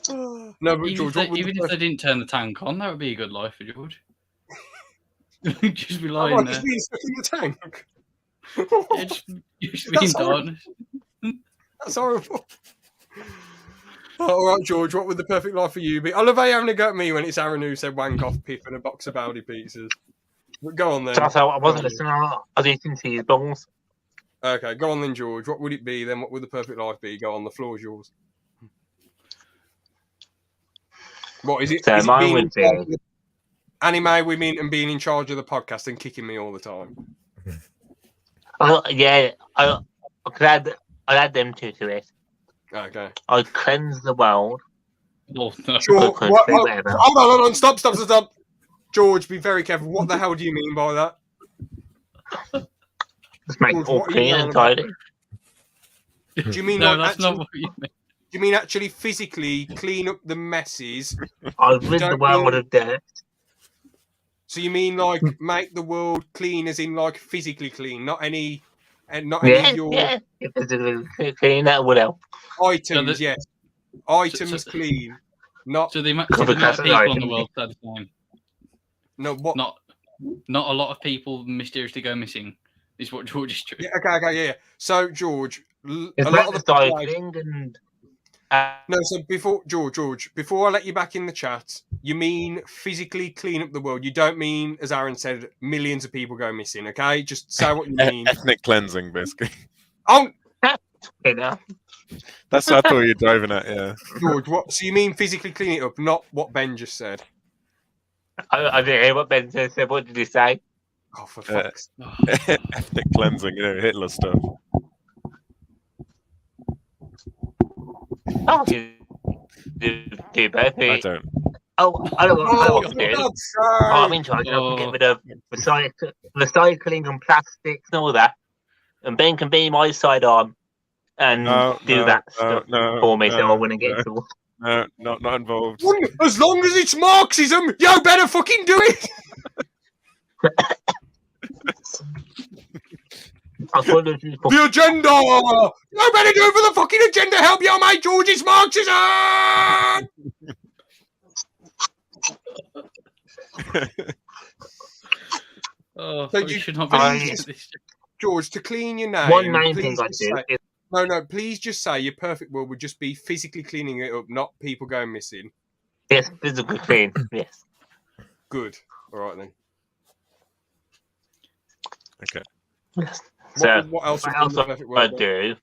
No, but Even, George, if they didn't turn the tank on, that would be a good life for George. Just be lying there. Just being stuck in the tank. Yeah, just be in darkness. That's horrible. All right, George, what would the perfect life for you be? I love how you're having a go at me when it's Aaron who said wank off Pip and a box of Audi pizzas. But go on then. So I wasn't listening. I was eating cheese balls. Okay, go on then, George. What would it be then? What would the perfect life be? Go on, the floor's yours. What is it? So is it mine being would in charge be of the anime women and being in charge of the podcast and kicking me all the time? Yeah, I could add. I'd add them two to it. Okay. I'd cleanse the world. Oh, no. Sure. Good What, country, whatever. hold on. Stop. George, be very careful. What the hell do you mean by that? Just make George, it all what are you clean on and about? tidy. Do you mean No, like that's actually, not what you mean. do you mean actually physically clean up the messes? I'd You rid the don't world mean- of dirt. So you mean like make the world clean, as in like physically clean, not any of Yeah, your yeah. If it's clean, that would help. items. So Yes, items clean, not So the amount Cover of people on items. the world are the same. no what. Not a lot of people mysteriously go missing. Is what George is true. Yeah, okay, yeah. So George, It's a lot of like the the population. cycling and. No, so before George, before I let you back in the chat, you mean physically clean up the world. You don't mean, as Aaron said, millions of people go missing. Okay, just say what you mean. Ethnic cleansing, basically. Oh, You know. That's what I thought you were driving at. Yeah. George, what? So you mean physically clean it up, not what Ben just said? I didn't hear what Ben said. What did he say? Oh, for fuck's Ethnic cleansing, Hitler stuff. Oh, you do both. I don't. Oh, I don't want to do. God's I'm in charge. I can get rid of recycling and plastics and all that. And Ben can be my sidearm and do that stuff for me, so I wouldn't get involved. No, not involved. As long as it's Marxism, you better fucking do it. The agenda! You better do it for the fucking agenda. Help your mate George, it's Marxism! Oh, So we you- should not be I- listening to this. George, to clean your name. One main please thing I just do say- is No, please just say your perfect world would just be physically cleaning it up, not people going missing. yes, physical clean. Yes. Good. All right then. Okay. So What else would what be the perfect world I'd do?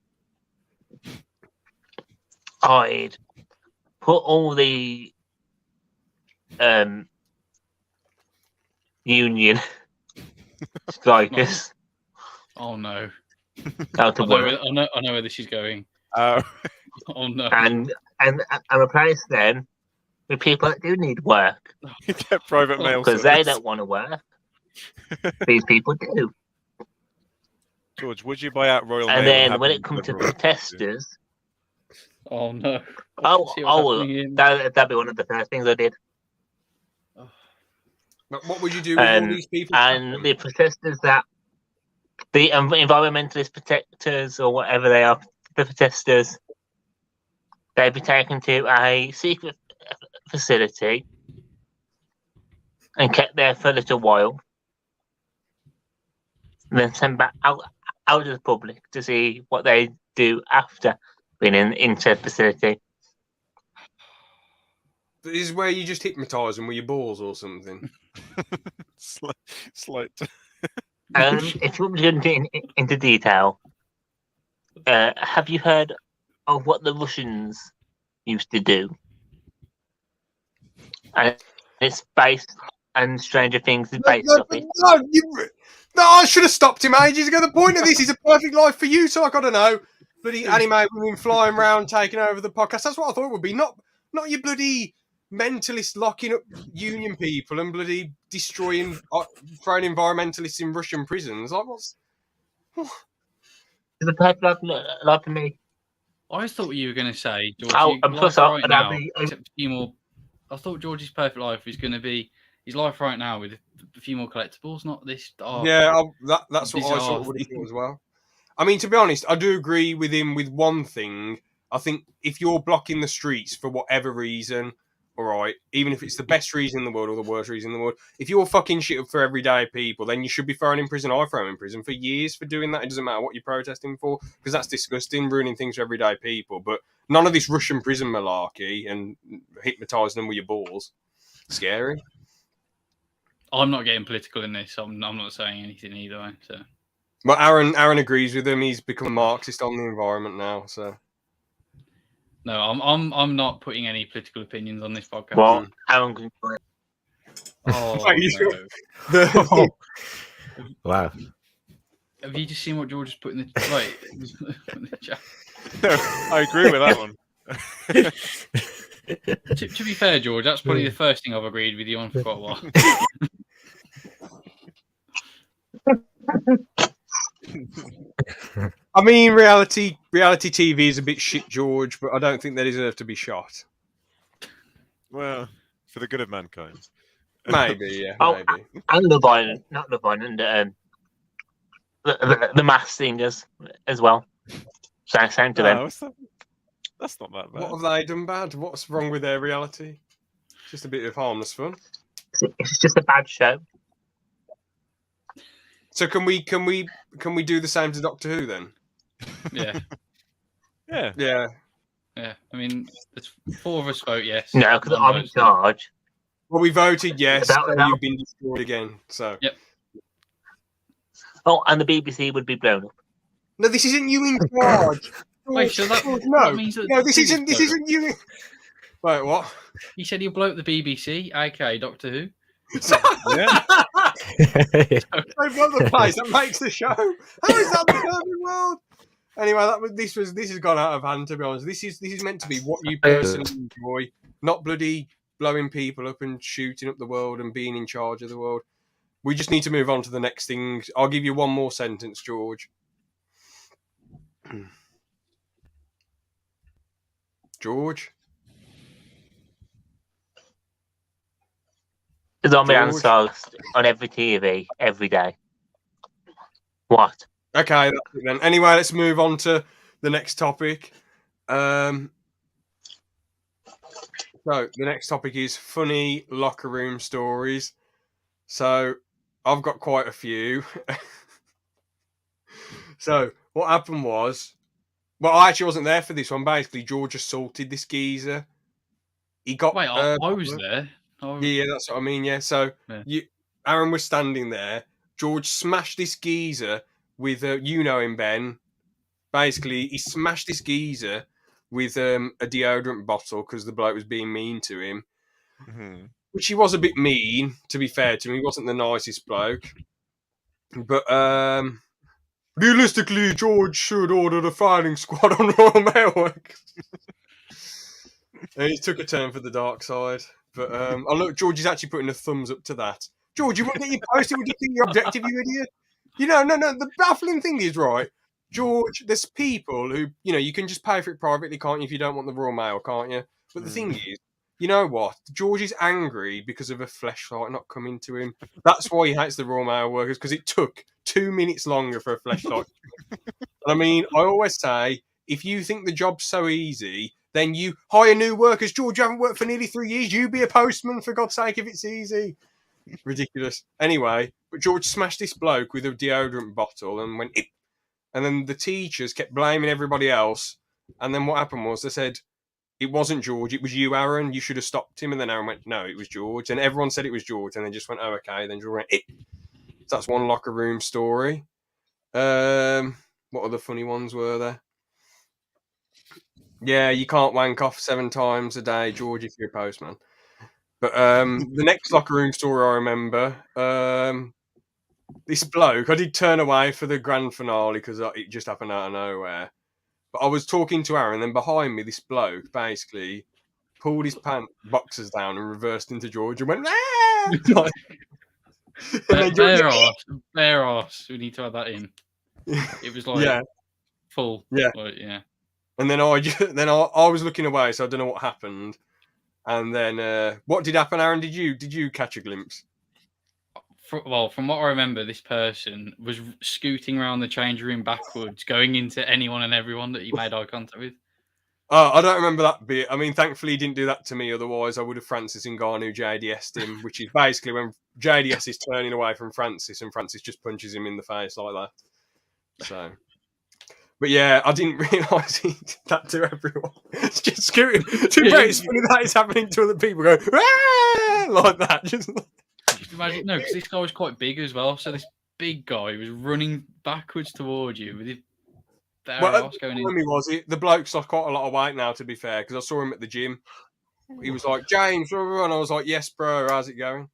I'd put all the union strikers Oh no! out to work I know where this is going. Oh, no! and replace them with people that do need work get private mail because they service. don't want to work. These people do. George, would you buy out Royal And Mail then have when them it comes to deliver it? protesters, Oh no! See what's oh, happening here. that'd be one of the first things I did. But what would you do with all these people? And the protesters that the environmentalist protectors or whatever they are, the protesters, they'd be taken to a secret facility and kept there for a little while, and then sent back out to the public to see what they do after being in said facility. This is where you just hypnotise them with your balls or something. Slight. If you want me to go into detail, have you heard of what the Russians used to do? And it's based, and Stranger Things is based off it. No, I should have stopped him ages ago. The point of this is a perfect life for you, so I got to know. Bloody anime women flying around, taking over the podcast. That's what I thought it would be. Not your bloody mentalist locking up union people and bloody destroying, throwing environmentalists in Russian prisons. Like, what's... It's a perfect life for me. I thought you were going to say, George. And plus, right I'd now, have except a few more. I thought George's perfect life was going to be his life right now with a few more collectibles, not this. Yeah, that's what I bizarre sort of would have thought as well. I mean, to be honest, I do agree with him with one thing. I think if you're blocking the streets for whatever reason, all right, even if it's the best reason in the world or the worst reason in the world, if you're fucking shit up for everyday people, then you should be thrown in prison. I throw him in prison for years for doing that. It doesn't matter what you're protesting for, because that's disgusting, ruining things for everyday people. But none of this Russian prison malarkey and hypnotising them with your balls. Scary. I'm not getting political in this. I'm not saying anything either way. So, well, Aaron agrees with him. He's become a Marxist on the environment now. So, no, I'm not putting any political opinions on this podcast. Well, Aaron can do it. Oh, Are you no. sure? Wow. Have you just seen what George has put in the in the chat? No, I agree with that one. To be fair, George, that's probably the first thing I've agreed with you on for quite a while. I mean, reality TV is a bit shit, George, but I don't think they deserve to be shot. Well, for the good of mankind. Maybe, yeah, Oh, maybe. and Love Island, not Love Island, the Masked Singers as well. Same to them. That's not that bad. What have they done bad? What's wrong with their reality? Just a bit of harmless fun. It's just a bad show. So can we do the same to Doctor Who then? Yeah. Yeah. Yeah. Yeah. I mean, there's 4 of us vote yes. No, because 1 I'm in votes no. charge. Well, we voted yes. That- so that- you've been destroyed again. So. Yep. Oh, and the BBC would be blown up. No, this isn't you in charge. Wait, so that no, means that no, this the isn't you. Wait, what? You said he'll blow up the BBC, aka Doctor Who. Yeah. They've won the place. That makes the show. How is that the perfect world? Anyway, this has gone out of hand. To be honest, this is meant to be what you personally enjoy, not bloody blowing people up and shooting up the world and being in charge of the world. We just need to move on to the next thing. I'll give you one more sentence, George. George? The zombie George? answers on every TV, every day. What? Okay, that's it then. Anyway, let's move on to the next topic. So the next topic is funny locker room stories. So I've got quite a few. So what happened was, well, I actually wasn't there for this one. Basically, George assaulted this geezer. He got. Wait, I was there. Yeah, that's what I mean. Yeah, so Aaron was standing there. George smashed this geezer with, you know him, Ben. Basically, he smashed this geezer with a deodorant bottle because the bloke was being mean to him. Mm-hmm. Which he was a bit mean, to be fair to him. He wasn't the nicest bloke. But realistically, George should order the firing squad on Royal Mail. And he took a turn for the dark side. But oh look, George is actually putting a thumbs up to that. George, you wouldn't get your post, would you think you're objective, you idiot? You know, no. The baffling thing is, right, George, there's people who, you know, you can just pay for it privately, can't you, if you don't want the Royal Mail, can't you? But the thing is, you know what? George is angry because of a fleshlight not coming to him. That's why he hates the Royal Mail workers, because it took 2 minutes longer for a fleshlight. I mean, I always say, if you think the job's so easy, then you hire new workers. George, you haven't worked for nearly 3 years. You be a postman, for God's sake, if it's easy. Ridiculous. Anyway, but George smashed this bloke with a deodorant bottle and went, and then the teachers kept blaming everybody else. And then what happened was they said, it wasn't George, it was you, Aaron. You should have stopped him. And then Aaron went, no, it was George. And everyone said it was George. And they just went, oh, okay. Then George went, So that's one locker room story. What other funny ones were there? Yeah, you can't wank off 7 times a day, George, if you're a postman. But the next locker room story I remember, this bloke, I did turn away for the grand finale because it just happened out of nowhere. But I was talking to Aaron, and then behind me, this bloke basically pulled his boxers down and reversed into George and went, ah! Bare arse. We need to add that in. It was like full. Yeah. Like, yeah. And then I was looking away, so I don't know what happened. And then what did happen, Aaron? Did you catch a glimpse? Well, from what I remember, this person was scooting around the change room backwards, going into anyone and everyone that he made eye contact with. Oh, I don't remember that bit. I mean, thankfully, he didn't do that to me. Otherwise, I would have Francis Ngannou JDS'd him, which is basically when JDS is turning away from Francis and Francis just punches him in the face like that. So, but yeah, I didn't realise he did that to everyone. It's just scooting. It's funny that it's happening to other people going, ah! Like that. Just imagine, no, because this guy was quite big as well. So this big guy was running backwards towards you with his going in. Was it? The bloke's lost quite a lot of weight now, to be fair, because I saw him at the gym. He was like, James, and I was like, yes, bro, how's it going?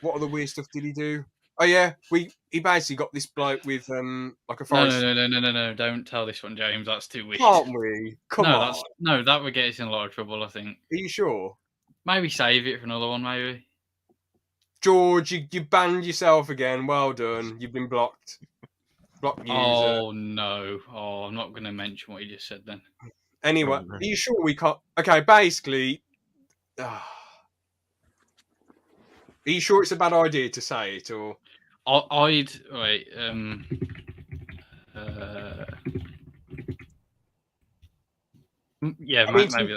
What other weird stuff did he do? Oh yeah, he basically got this bloke with like a forest. No. Don't tell this one, James. That's too weird. Can't we? Come on. That would get us in a lot of trouble, I think. Are you sure? Maybe save it for another one, maybe. George, you banned yourself again. Well done. You've been blocked. Block user. Oh no. Oh, I'm not going to mention what you just said then. Anyway, are you sure we can't? Okay, basically. Are you sure it's a bad idea to say it, or? I'd wait. Yeah, maybe.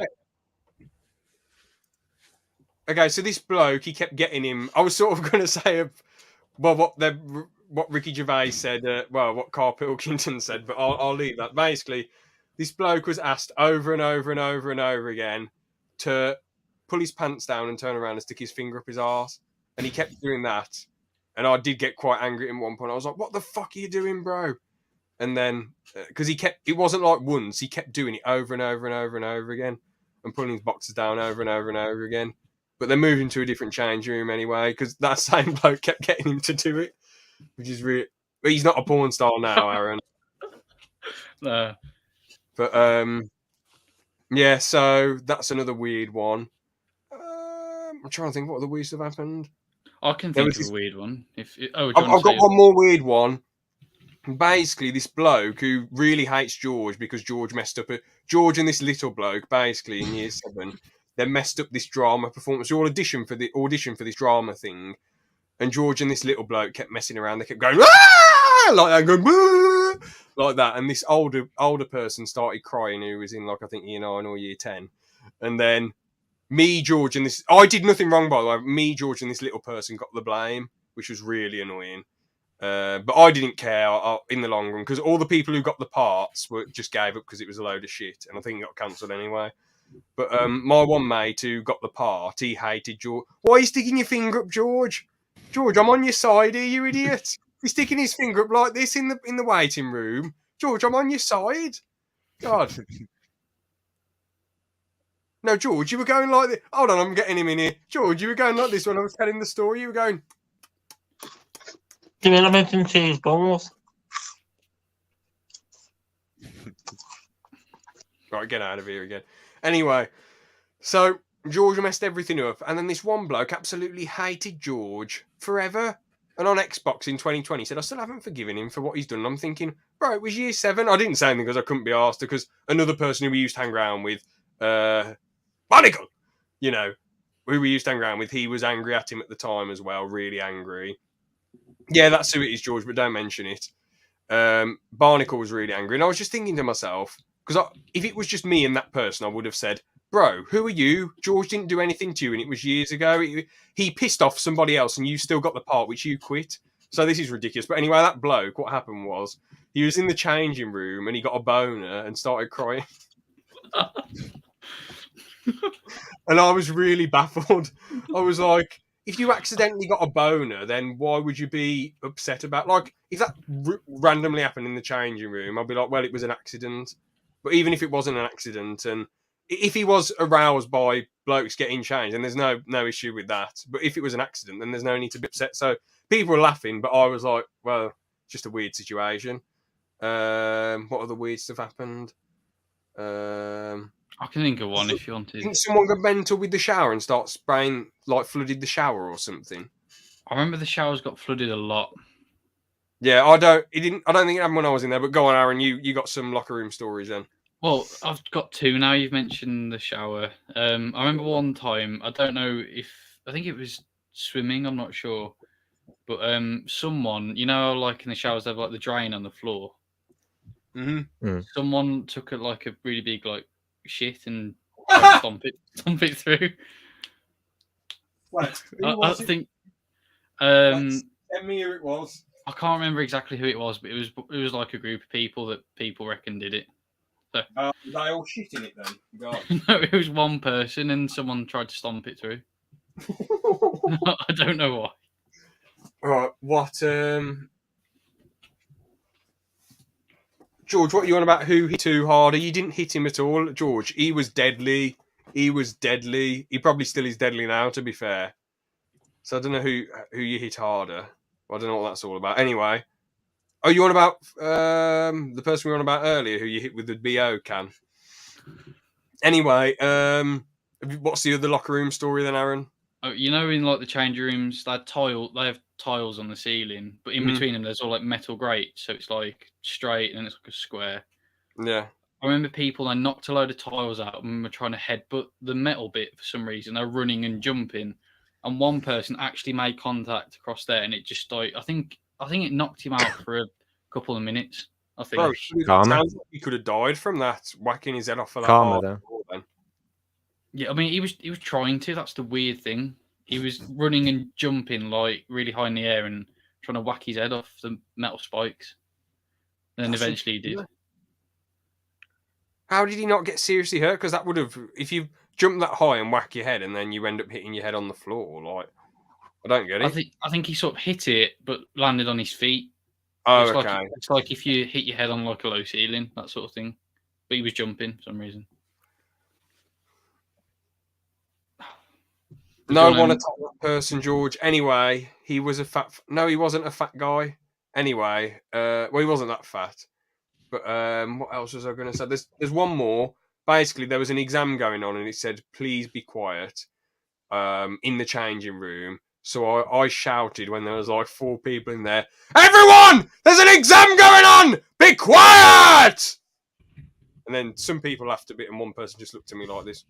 Okay, so this bloke, he kept getting him. I was sort of going to say, well, what Ricky Gervais said, what Carl Pilkington said, but I'll leave that. Basically, this bloke was asked over and over and over and over again to pull his pants down and turn around and stick his finger up his arse, and he kept doing that. And I did get quite angry at him at one point. I was like, "What the fuck are you doing, bro?" And then because it wasn't like once, he kept doing it over and over and over and over again, and pulling his boxes down over and over and over again. But they're moving to a different change room anyway, because that same bloke kept getting him to do it, which is really. But he's not a porn star now, Aaron. No. But yeah. So that's another weird one. I'm trying to think what other weird stuff happened. I can think of a weird one. I've got one more weird one. Basically, this bloke who really hates George because George messed up. George and this little bloke, basically in year 7. They messed up this drama performance. You audition for this drama thing, and George and this little bloke kept messing around. They kept going like that, going like that, and this older person started crying who was in like I think year 9 or year 10, and then me, George, and this I did nothing wrong by the way. Me, George, and this little person got the blame, which was really annoying. But I didn't care in the long run because all the people who got the parts just gave up because it was a load of shit, and I think it got cancelled anyway. But my one mate who got the part, he hated George. Why are you sticking your finger up, George? George, I'm on your side here, you idiot. He's sticking his finger up like this in the waiting room. George, I'm on your side. God. No, George, you were going like this. Hold on, I'm getting him in here. George, you were going like this when I was telling the story. You were going. Do you want to mention cheese balls? Right, get out of here again. Anyway, so George messed everything up, and then this one bloke absolutely hated George forever. And on Xbox in 2020 said, I still haven't forgiven him for what he's done. And I'm thinking, bro, it was year 7. I didn't say anything because I couldn't be asked, because another person who we used to hang around with, Barnacle, you know, who we used to hang around with, he was angry at him at the time as well, really angry. Yeah, that's who it is, George, but don't mention it. Barnacle was really angry. And I was just thinking to myself, because if it was just me and that person, I would have said, bro, who are you? George didn't do anything to you, and it was years ago. He pissed off somebody else, and you still got the part, which you quit. So this is ridiculous. But anyway, that bloke, what happened was, he was in the changing room, and he got a boner and started crying. And I was really baffled. I was like, if you accidentally got a boner, then why would you be upset about? Like, if that randomly happened in the changing room, I'd be like, well, it was an accident. But even if it wasn't an accident, and if he was aroused by blokes getting changed, then there's no issue with that. But if it was an accident, then there's no need to be upset. So people were laughing, but I was like, well, just a weird situation. What other weird stuff happened? I can think of one if you wanted. Didn't someone go mental with the shower and start spraying, like flooded the shower or something? I remember the showers got flooded a lot. Yeah, I don't think it happened when I was in there, but go on, Aaron, you got some locker room stories then. Well, I've got 2 now. You've mentioned the shower. I remember one time, I don't know I think it was swimming, I'm not sure. But someone, you know, like in the showers, they have like the drain on the floor. Mm-hmm. Someone took it like a really big like shit and stomp it through. What? I think. Send me who it was. I can't remember exactly who it was, but it was like a group of people that people reckon did it. So, they all shit in it then? God. No, it was one person and someone tried to stomp it through. I don't know why. Alright, what George, what are you on about? Who hit too harder? You didn't hit him at all, George. He was deadly. He probably still is deadly now, to be fair. So I don't know who you hit harder. I don't know what that's all about. Anyway, oh, you on about the person we were on about earlier who you hit with the BO can? Anyway, what's the other locker room story then, Aaron? Oh, you know, in like the change rooms, they have tiles on the ceiling, but in between them, there's all like metal grates, so it's like straight and it's like a square. Yeah. I remember people, they knocked a load of tiles out and were trying to headbutt the metal bit for some reason. They're running and jumping, and one person actually made contact across there, and it just like I think it knocked him out for a couple of minutes. I think. Bro, it sounds like he could have died from that, whacking his head off for that hard. Then. Yeah, I mean, he was trying to. That's the weird thing. He was running and jumping like really high in the air and trying to whack his head off the metal spikes. And then eventually he did. How did he not get seriously hurt? Because that would have, if you jump that high and whack your head, and then you end up hitting your head on the floor, like I don't get it. I think he sort of hit it, but landed on his feet. Oh, it's okay. Like, it's like if you hit your head on like a low ceiling, that sort of thing. But he was jumping for some reason. No one attacked that person, George. Anyway, he was a fat. No, he wasn't a fat guy. Anyway, well, he wasn't that fat. But what else was I going to say? There's one more. Basically, there was an exam going on, and it said, "Please be quiet," in the changing room. So I shouted when there was like 4 people in there. Everyone, there's an exam going on. Be quiet! And then some people laughed a bit, and one person just looked at me like this.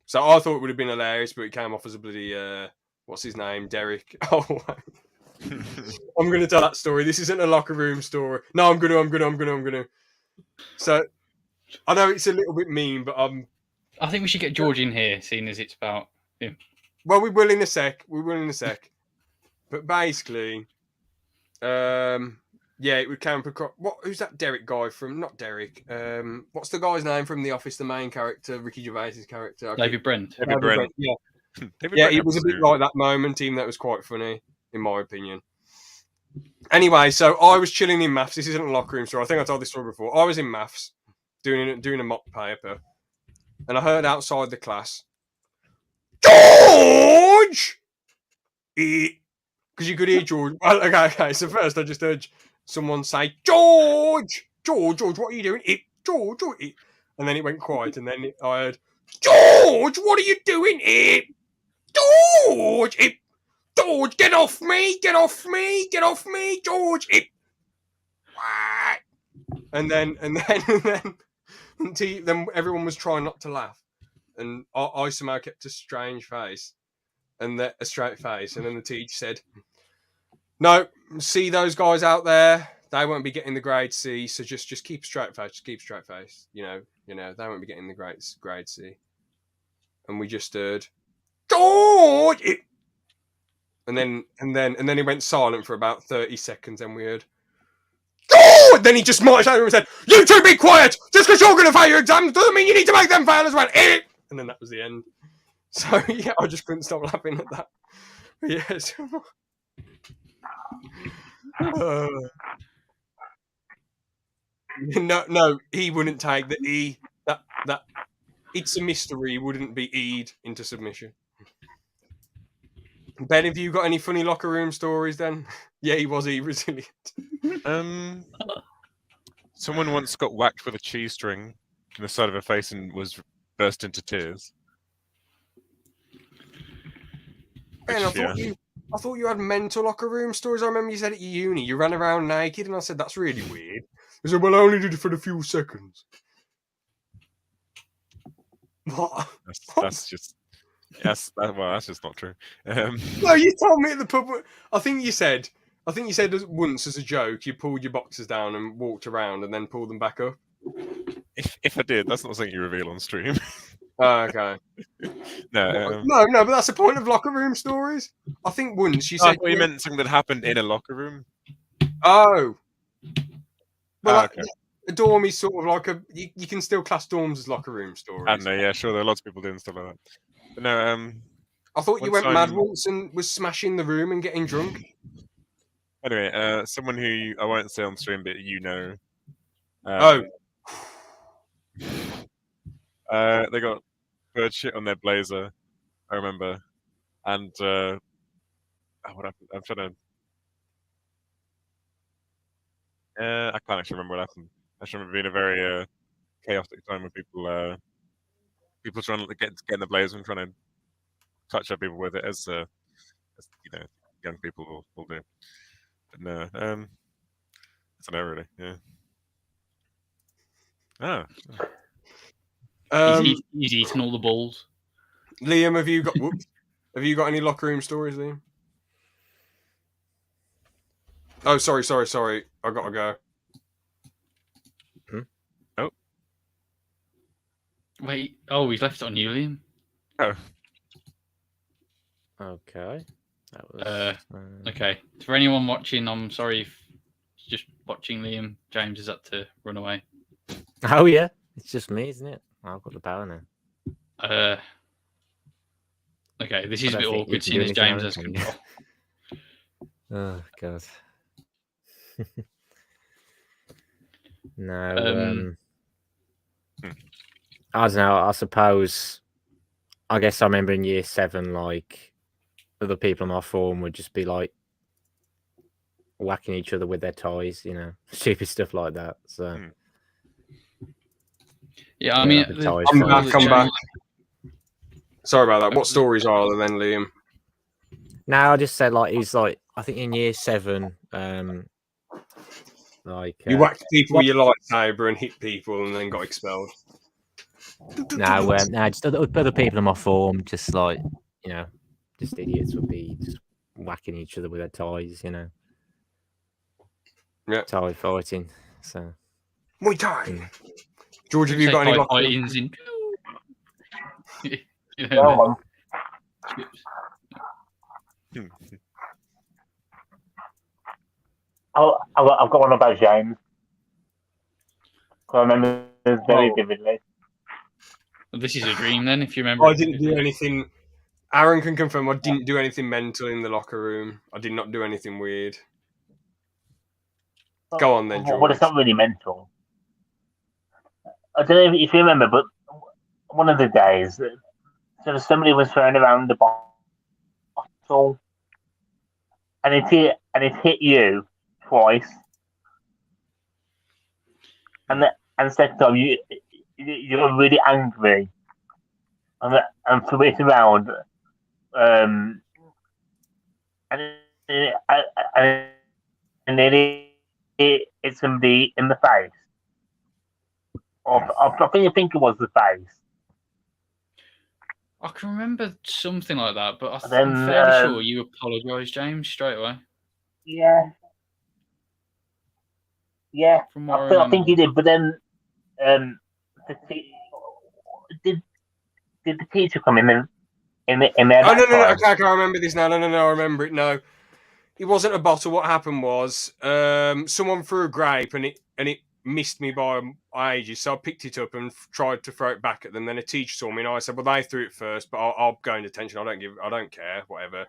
So I thought it would have been hilarious, but it came off as a bloody what's his name, Derek. Oh, I'm going to tell that story. This isn't a locker room story. No, I'm gonna. So I know it's a little bit mean, but I think we should get George in here, seeing as it's about him. Well, we will in a sec. But basically, yeah, it would count. Who's that Derek guy from? Not Derek. What's the guy's name from The Office? The main character, Ricky Gervais's character. David Brent. David Brent. Yeah. It was a bit like that moment. Even that was quite funny, in my opinion. Anyway, so I was chilling in maths. This isn't a locker room story. I think I told this story before. I was in maths, doing a mock paper, and I heard outside the class, George! Because you could hear George. Well, okay. So first, I just heard someone say, George, what are you doing? George. And then it went quiet, and then I heard, George, what are you doing? George, get off me, George. And then everyone was trying not to laugh, and I somehow kept a strange face. And a straight face, and then the teacher said, "No, see those guys out there? They won't be getting the grade C. So just keep a straight face. Just keep a straight face. You know, they won't be getting the grade C." And we just heard, George, and then he went silent for about 30 seconds, and we heard, George. Then he just marched over and said, "You two be quiet. Just because you're going to fail your exams doesn't mean you need to make them fail as well." And then that was the end. So yeah, I just couldn't stop laughing at that. Yes. No, he wouldn't take the E. That it's a mystery. He wouldn't be E'd into submission. Ben, have you got any funny locker room stories then? Yeah, he was resilient. Someone once got whacked with a cheese string in the side of her face and was burst into tears. Ben, I thought you had mental locker room stories. I remember you said at your uni you ran around naked, and I said that's really weird. I said, "Well, I only did it for a few seconds." What? That's just that's just not true. No, you told me at the pub. I think you said once as a joke you pulled your boxers down and walked around and then pulled them back up. If I did, that's not something you reveal on stream. Oh, okay. No, but that's the point of locker room stories. I think once you said I thought you meant something that happened in a locker room. Oh, well, okay. A dorm is sort of like you can still class dorms as locker room stories. I don't know, yeah, sure, there are lots of people doing stuff like that. But no, I thought you went mad once and was smashing the room and getting drunk. Anyway, someone who I won't say on stream, but you know. They got bird shit on their blazer, I remember, and what happened? I'm trying to. I can't actually remember what happened. I just remember being a very chaotic time with people trying to get in the blaze and trying to touch up people with it, as young people will do. But no, I don't know really. Yeah. He's eating all the balls. Liam, have you got any locker room stories, Liam? Oh, sorry. I gotta go. Oh. Wait. Oh, we've left it on you, Liam. Oh. Okay. That was. Okay. For anyone watching, I'm sorry if just watching Liam. James has had to run away. Oh yeah, it's just me, isn't it? I've got the power now. Okay, this is a bit awkward seeing as James has control. Oh god. No. I don't know. I suppose. I guess I remember in year 7, like other people on my form would just be like whacking each other with their toys, stupid stuff like that. So. Yeah, I mean, I'm back. Sorry about that. What stories are there then, Liam? No, I just said like he was like I think in year 7, like you whacked people with your lightsaber and hit people and then got expelled. No, just other people in my form, just like just idiots would be just whacking each other with their toys, Yeah, toy fighting. So, Muay Thai. George, have you got any locker rooms? I've got one about James. I remember this very vividly. Well, this is a dream then, if you remember. I didn't do anything. Aaron can confirm I didn't do anything mental in the locker room. I did not do anything weird. Go on then, George. Well, it's not really mental. I don't know if you remember, but one of the days, so somebody was throwing around the bottle, and it hit you twice, and second time you were really angry, and threw it around, and it hit somebody in the face. I think it was the face. I can remember something like that, but I'm fairly sure you apologised, James, straight away. Yeah. From what I think he did, but then did the teacher come in there? Oh no! I can't remember this now. No, I remember it. No, it wasn't a bottle. What happened was someone threw a grape and it missed me by ages, so I picked it up and tried to throw it back at them. Then a teacher saw me and I said, "Well, they threw it first, but I'll go into detention. I don't care, whatever."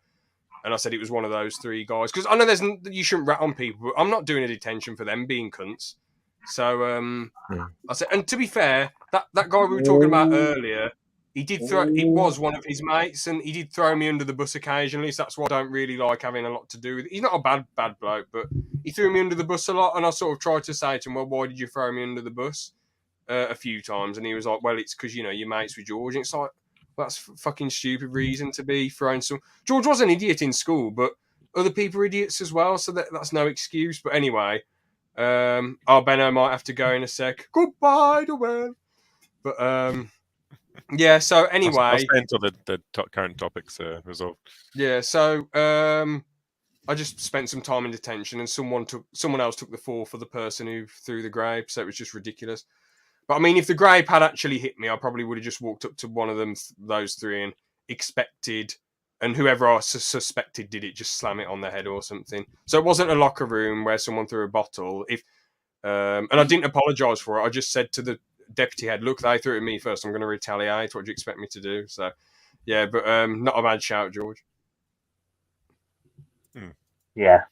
And I said it was one of those 3 guys because I know you shouldn't rat on people, but I'm not doing a detention for them being cunts. So I said, and to be fair, that guy we were talking about earlier, he did throw. It was one of his mates, and he did throw me under the bus occasionally. So that's why I don't really like having a lot to do with it. He's not a bad bloke, but he threw me under the bus a lot, and I sort of tried to say to him, "Well, why did you throw me under the bus?" A few times, and he was like, "Well, it's because you're mates with George." And it's like, well, that's a fucking stupid reason to be throwing some. George was an idiot in school, but other people are idiots as well, so that's no excuse. But anyway, Benno might have to go in a sec. Goodbye, Dwayne. But yeah. So anyway, I'll stay until the current topics are resolved. Yeah. So I just spent some time in detention, and someone else took the fall for the person who threw the grape. So it was just ridiculous. But I mean, if the grape had actually hit me, I probably would have just walked up to one of those 3, and expected, and whoever I suspected did it, just slam it on the head or something. So it wasn't a locker room where someone threw a bottle. And I didn't apologise for it. I just said to the deputy head, "Look, they threw it at me first. I'm going to retaliate. What do you expect me to do?" So, yeah, but not a bad shout, George. Yeah.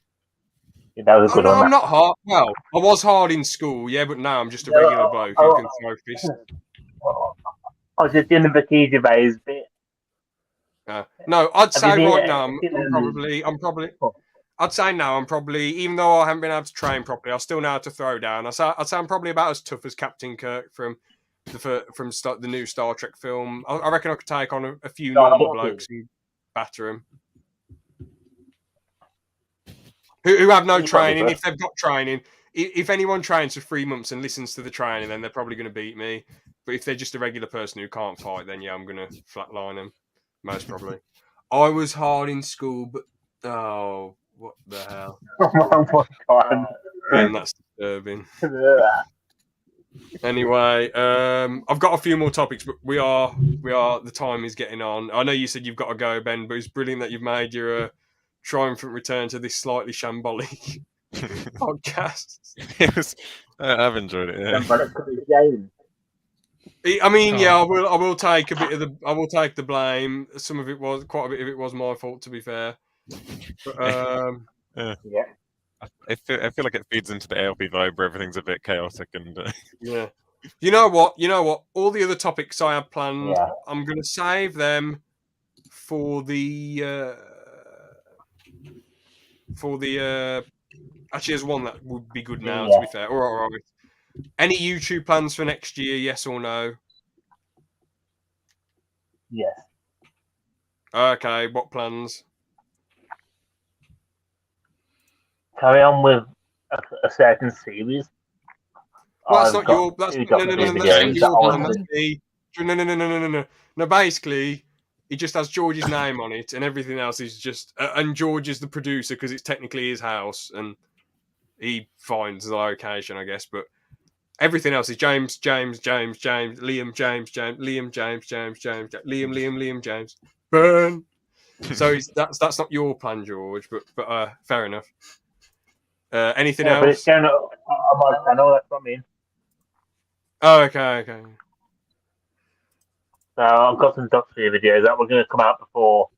That was a good one. I'm not hard. Well, I was hard in school, yeah, but now I'm just a regular bloke who can throw fists. I was just doing the Batista Bays bit. No, I'd say you right been- now, I'd say now I'm probably, even though I haven't been able to train properly, I still know how to throw down. I'd say I'm probably about as tough as Captain Kirk from the new Star Trek film. I reckon I could take on a few normal blokes and batter them. Who have no training. If they've got training, if anyone trains for 3 months and listens to the training, then they're probably going to beat me. But if they're just a regular person who can't fight, then yeah, I'm going to flatline them, most probably. I was hard in school, but oh, what the hell? Oh my god. And that's disturbing. Anyway, I've got a few more topics, but we are the time is getting on. I know you said you've got to go, Ben, but it's brilliant that you've made your triumphant return to this slightly shambolic podcast. It was, I've enjoyed it. Yeah. I mean, yeah, I will take a bit of the. I will take the blame. Some of it was, quite a bit of it was my fault, to be fair. But, yeah. I feel like it feeds into the ALP vibe where everything's a bit chaotic and. Yeah. You know what? All the other topics I have planned, I'm going to save them for the. Actually, there's one that would be good now. To be fair, all right. Any YouTube plans for next year? Yes or no? Yes. Okay. What plans? Carry on with a certain series. Well, that's not your. That's no. No, basically, it just has George's name on it, and everything else is just. And George is the producer because it's technically his house, and he finds the location, I guess. But everything else is James, Liam, Liam, James, Burn. So that's not your plan, George. But fair enough. Anything else? But it's going on my channel. That's what I mean. Oh, okay. So I've got some documentary videos that were going to come out before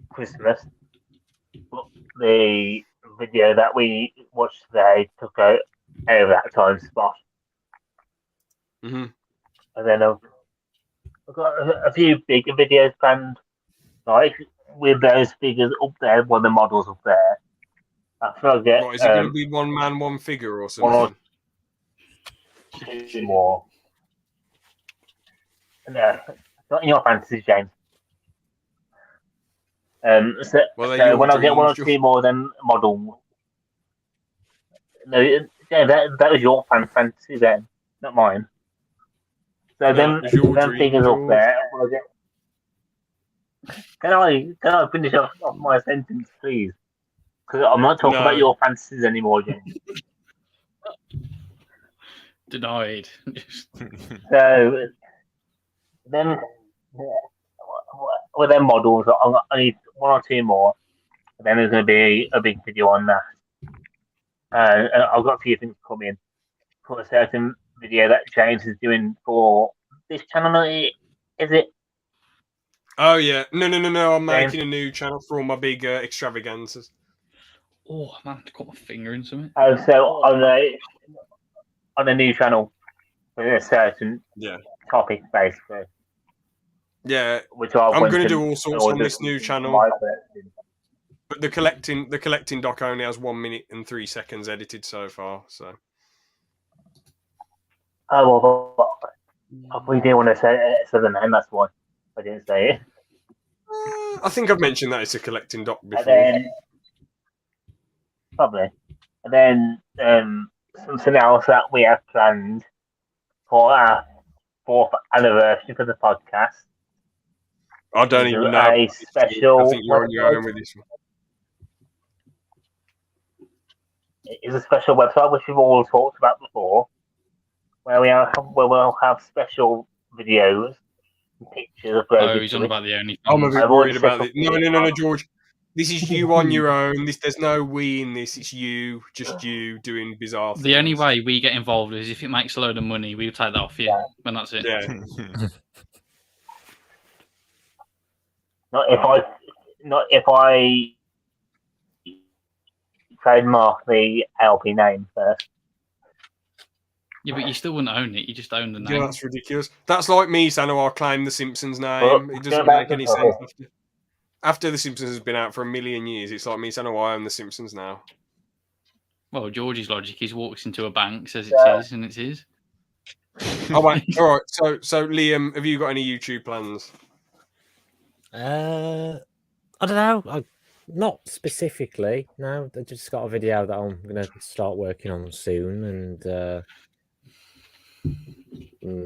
Christmas. But the video that we watched today took out over that time spot. Mm-hmm. And then I've got a few bigger videos planned, like with those figures up there, one of the models up there. I forget. What, is it going to be one man, one figure or something? One or two more. No, not in your fantasies, James. So when I get one or two more than models. No, yeah, that was your fantasy then, not mine. So then figures up there. Can I finish off my sentence, please? Because I'm not talking about your fantasies anymore, James. Denied. So then, with them models, I need one or two more. And then there's going to be a big video on that. I've got a few things coming for a certain video that James is doing for this channel. Is it? Oh yeah, no. I'm making a new channel for all my big extravaganzas. Oh man, I got my finger in something. Oh, so on a new channel with a certain topic, basically. Yeah, which I'm going to do all sorts on this new channel. But the collecting doc only has 1 minute and 3 seconds edited so far. So. Oh well, we didn't want to say the name. That's why I didn't say it. I think I've mentioned that it's a collecting doc before. Probably. And then something else that we have planned for our 4th anniversary for the podcast. I don't even know. A special. I think you're on your own with this one. It is a special website which we've all talked about before, where we'll have special videos and pictures of. He's on about the only. I'm a bit worried about it. No, George. This is you on your own. There's no we in this. It's you, just you doing bizarre things. The only way we get involved is if it makes a load of money. We'll take that off you, and that's it. Yeah. Not if I trademark the LP name first. Yeah, but you still wouldn't own it. You just own the name. Yeah, that's ridiculous. That's like me saying, I'll claim the Simpsons name. It doesn't make any sense. After The Simpsons has been out for 1,000,000 years, it's like me saying, "Oh, I own The Simpsons now." Well, George's logic is walks into a bank, says it's Yeah. his, and it's his. Oh, wait. All right. So Liam, have you got any YouTube plans? I don't know. Not specifically. No, I just got a video that I'm gonna start working on soon, and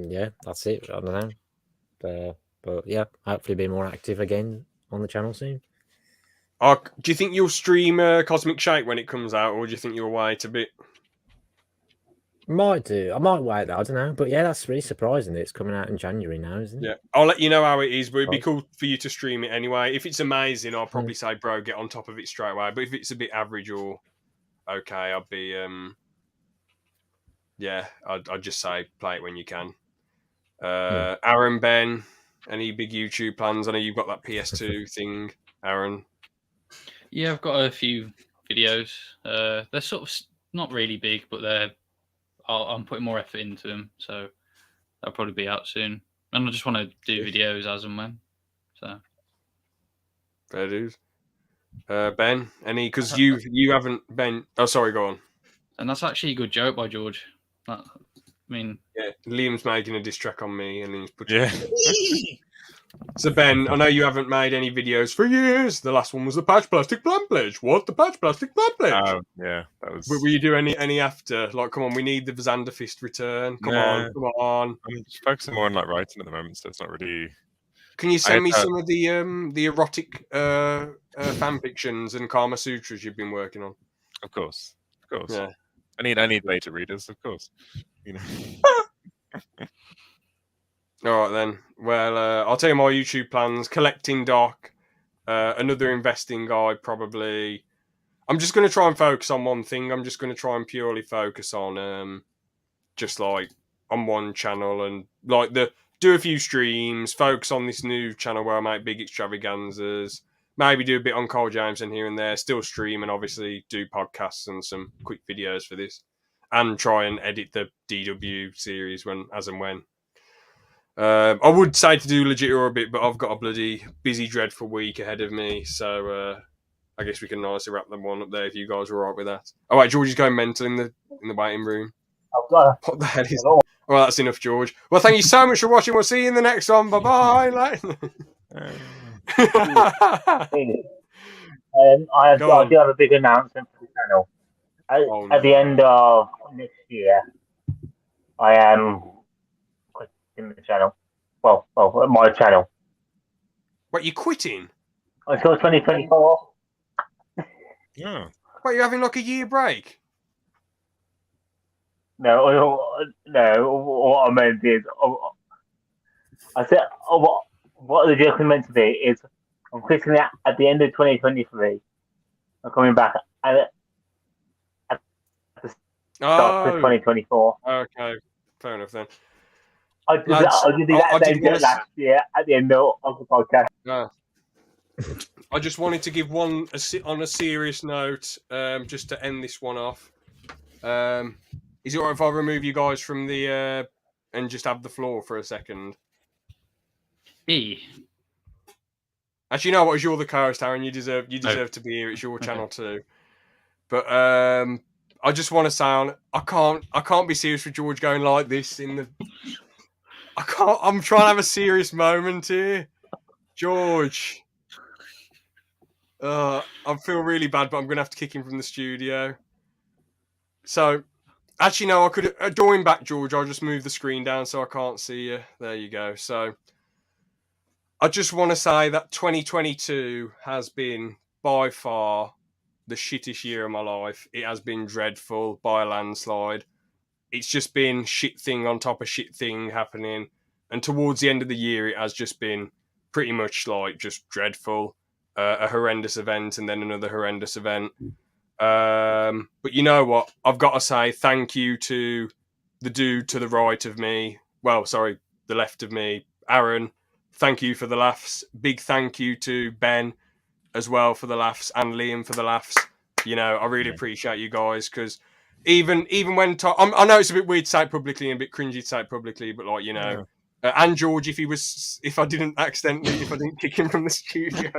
yeah, that's it. I don't know. But yeah, hopefully be more active again on the channel soon. Do you think you'll stream Cosmic Shite when it comes out, or do you think you'll wait a bit? Might do. I might wait. I don't know. But yeah, that's really surprising that it's coming out in January now, isn't it? Yeah, I'll let you know how it is, but it'd be cool for you to stream it anyway. If it's amazing, I'll probably say, bro, get on top of it straight away. But if it's a bit average or okay, I'll be yeah, I'd just say play it when you can. Aaron, Ben, any big YouTube plans? I know you've got that PS2 thing, Aaron. Yeah, I've got a few videos. They're sort of not really big, but I'm putting more effort into them, so they'll probably be out soon. And I just want to do videos as and when. So fair dues. Ben, any? Because you haven't been. Oh, sorry, go on. And that's actually a good joke by George. I mean, yeah, Liam's making a diss track on me, and he's put. Yeah. So Ben, I know you haven't made any videos for years. The last one was the Patch Plastic Plant Pledge. What, the Patch Plastic Plant Pledge? Oh, yeah, that was. Will you do any after? Like, come on, we need the Xander Fist return. Come on. I'm just focusing more on like writing at the moment, so it's not really. Can you send me some of the erotic fan fictions and Kama Sutras you've been working on? Of course. Yeah. I need beta readers, of course. You know. All right then. Well, I'll tell you my YouTube plans. Collecting Doc, another investing guide probably. I'm just going to try and focus on one thing. I'm just going to try and purely focus on just like on one channel and like do a few streams, focus on this new channel where I make big extravaganzas, maybe do a bit on Carl James and here and there, still stream and obviously do podcasts and some quick videos for this and try and edit the DW series as and when. I would say to do legit or a bit, but I've got a bloody busy, dreadful week ahead of me. So I guess we can nicely wrap them one up there if you guys are all right with that. All right, George is going mental in the waiting room. What the hell is? All right, that's enough, George. Well, thank you so much for watching. We'll see you in the next one. Bye bye. I do have a big announcement for the channel. At the end of next year, I am quitting the channel. Well, my channel. What, you quitting? Until 2024. Yeah. What, you're having like a year break? No. What I meant is, I said what the joke meant to be is, I'm quitting it at the end of 2023. I'm coming back at the start of 2024. Okay, fair enough then. I did that last year at the end of the podcast. Yeah. I just wanted to give one on a serious note, just to end this one off. Is it alright if I remove you guys from the and just have the floor for a second? Actually, you know what? As you're the co-host, Aaron, you deserve to be here. It's your channel too. But I just want to say, I can't be serious with George going like this in the. I'm trying to have a serious moment here, George. I feel really bad, but I'm going to have to kick him from the studio. So, actually, no, I could join back, George. I'll just move the screen down so I can't see you. There you go. So, I just want to say that 2022 has been by far the shittest year of my life. It has been dreadful by a landslide. It's just been shit thing on top of shit thing happening. And towards the end of the year, it has just been pretty much like just dreadful. A horrendous event and then another horrendous event. But you know what? I've got to say thank you to the dude to the right of me. Well, sorry, the left of me, Aaron. Thank you for the laughs. Big thank you to Ben as well for the laughs and Liam for the laughs. You know, I really appreciate you guys because even when I know it's a bit weird to say it publicly and a bit cringy to say it publicly, but like, you know, and George, if I didn't kick him from the studio.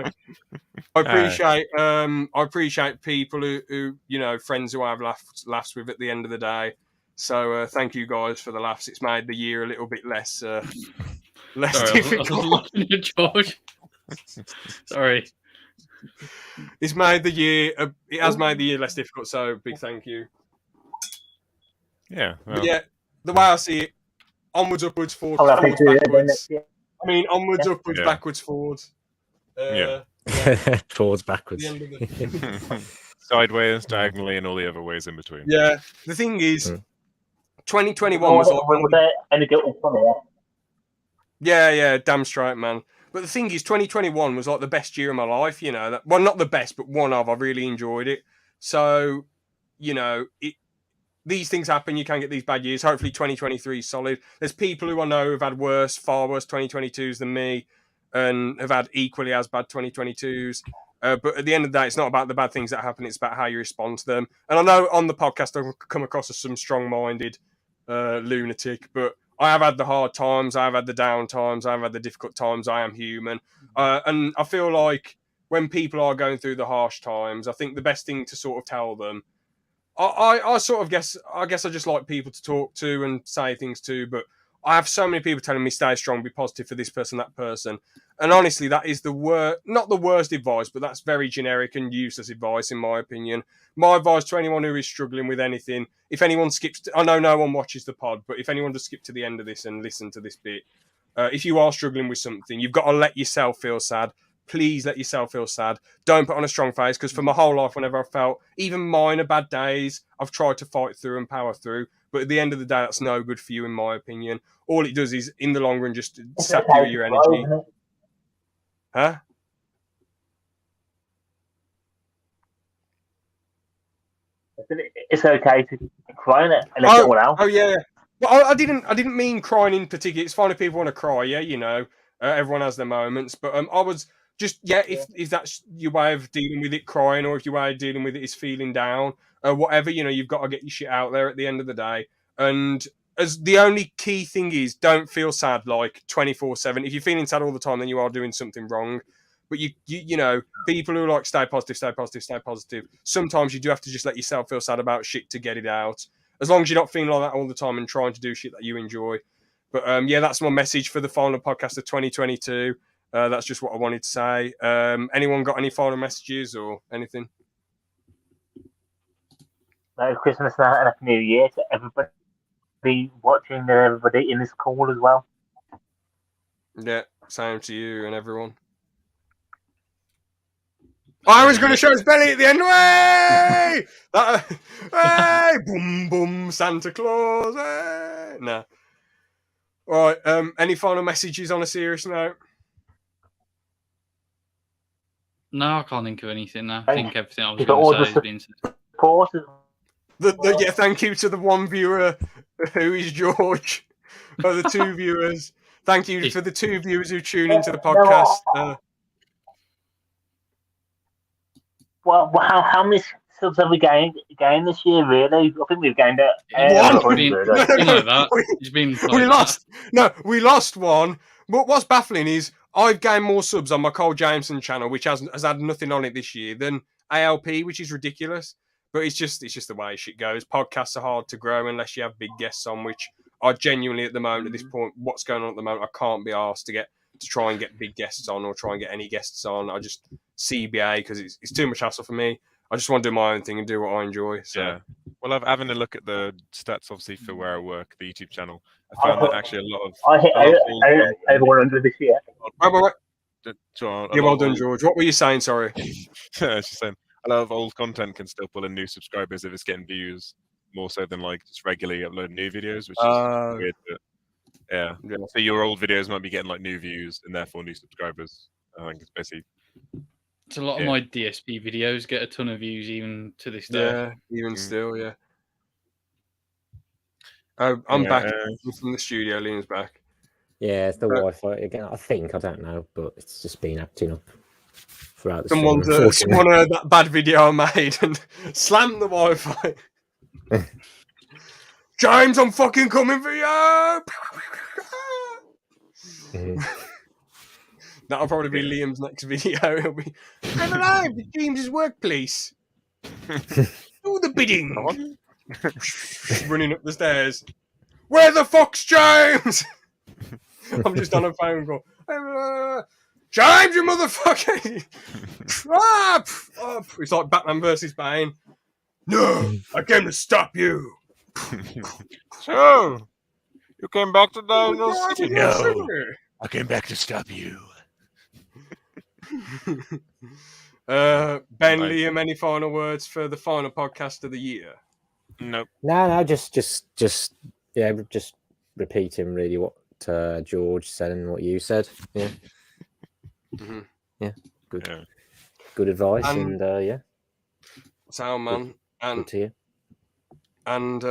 I appreciate people who friends who I have laughs with at the end of the day. So thank you guys for the laughs. It's made the year a little bit less difficult. I was laughing at George. Sorry. It's made the year. It has made the year less difficult. So big thank you. Yeah. But yeah, the way I see it, onwards, upwards, forwards, backwards. I mean, onwards, upwards, backwards, forwards. Forwards, backwards. Sideways, diagonally, and all the other ways in between. Yeah. The thing is, 2021 was like... Yeah, damn straight, man. But the thing is, 2021 was like the best year of my life, well, not the best, but one of. I really enjoyed it. So, these things happen. You can get these bad years. Hopefully 2023 is solid. There's people who I know who've had far worse 2022s than me and have had equally as bad 2022s. But at the end of the day, it's not about the bad things that happen. It's about how you respond to them. And I know on the podcast, I've come across as some strong-minded lunatic, but I have had the hard times. I have had the down times. I have had the difficult times. I am human. And I feel like when people are going through the harsh times, I think the best thing to sort of tell them, I guess I just like people to talk to and say things to, but I have so many people telling me stay strong, be positive for this person, that person. And honestly, that is not the worst advice, but that's very generic and useless advice in my opinion. My advice to anyone who is struggling with anything, if anyone skips, I know no one watches the pod, but if anyone does skip to the end of this and listen to this bit, if you are struggling with something, you've got to let yourself feel sad. Please let yourself feel sad. Don't put on a strong face, because for my whole life, whenever I've felt even minor bad days, I've tried to fight through and power through. But at the end of the day, that's no good for you, in my opinion. All it does is, in the long run, just sap you your energy. Huh? It's okay to cry and let it all out. Oh yeah. Well, I didn't mean crying in particular. It's fine if people want to cry. Yeah, everyone has their moments. But I was just if that's your way of dealing with it, crying, or if your way of dealing with it is feeling down, whatever. You've got to get your shit out there at the end of the day. And as the only key thing is, don't feel sad like 24/7. If you're feeling sad all the time, then you are doing something wrong. But you people who like stay positive, stay positive, stay positive. Sometimes you do have to just let yourself feel sad about shit to get it out. As long as you're not feeling like that all the time and trying to do shit that you enjoy. But that's my message for the final podcast of 2022. That's just what I wanted to say. Anyone got any final messages or anything? Merry Christmas and Happy New Year to everybody watching and everybody in this call as well. Yeah, same to you and everyone. I was going to show his belly at the end. Way! Hey! Boom, boom, Santa Claus. Hey! No. All right. Any final messages on a serious note? No, I can't think of anything now. I think everything I was going to say has been said. Yeah, thank you to the one viewer who is George. Or the two viewers. Thank you for the two viewers who tune into the podcast. Well, how many subs have we gained this year, really? I think we've gained We lost one. But what's baffling is I've gained more subs on my Cole Jameson channel, which has had nothing on it this year, than ALP, which is ridiculous. But it's just the way shit goes. Podcasts are hard to grow unless you have big guests on, which I genuinely, at the moment, at this point, what's going on at the moment, I can't be asked to try and get big guests on or try and get any guests on. I just CBA because it's too much hassle for me. I just want to do my own thing and do what I enjoy. So. Yeah. Well, having a look at the stats, obviously, for where I work, the YouTube channel, I found that actually a lot of... I hit over 100 this year. Well done, George. What were you saying? Sorry. Just saying, a lot of old content can still pull in new subscribers if it's getting views more so than just regularly uploading new videos, which is weird. But yeah. So your old videos might be getting new views and therefore new subscribers. I think it's basically... It's a lot of my DSP videos get a ton of views even to this day. Yeah, even still, yeah. I'm back from the studio. Liam's back. Yeah, it's the Wi-Fi again. I think, I don't know, but it's just been acting up throughout the someone heard that bad video I made and slammed the Wi-Fi. James, I'm fucking coming for you. That'll probably be Liam's next video. It'll be, I'm alive at James's workplace. Do the bidding. Running up the stairs. Where the fuck's James? I'm just on a phone call. James, you motherfucker! It's like Batman versus Bane. No, I came to stop you. So, you came back to Dino City? No, I came back to stop you. Ben, Liam, any final words for the final podcast of the year? Nope. No, just repeating really what George said and what you said. Yeah. Mm-hmm. Yeah. Good. Yeah. Good advice, and yeah. Sound man, good to you. And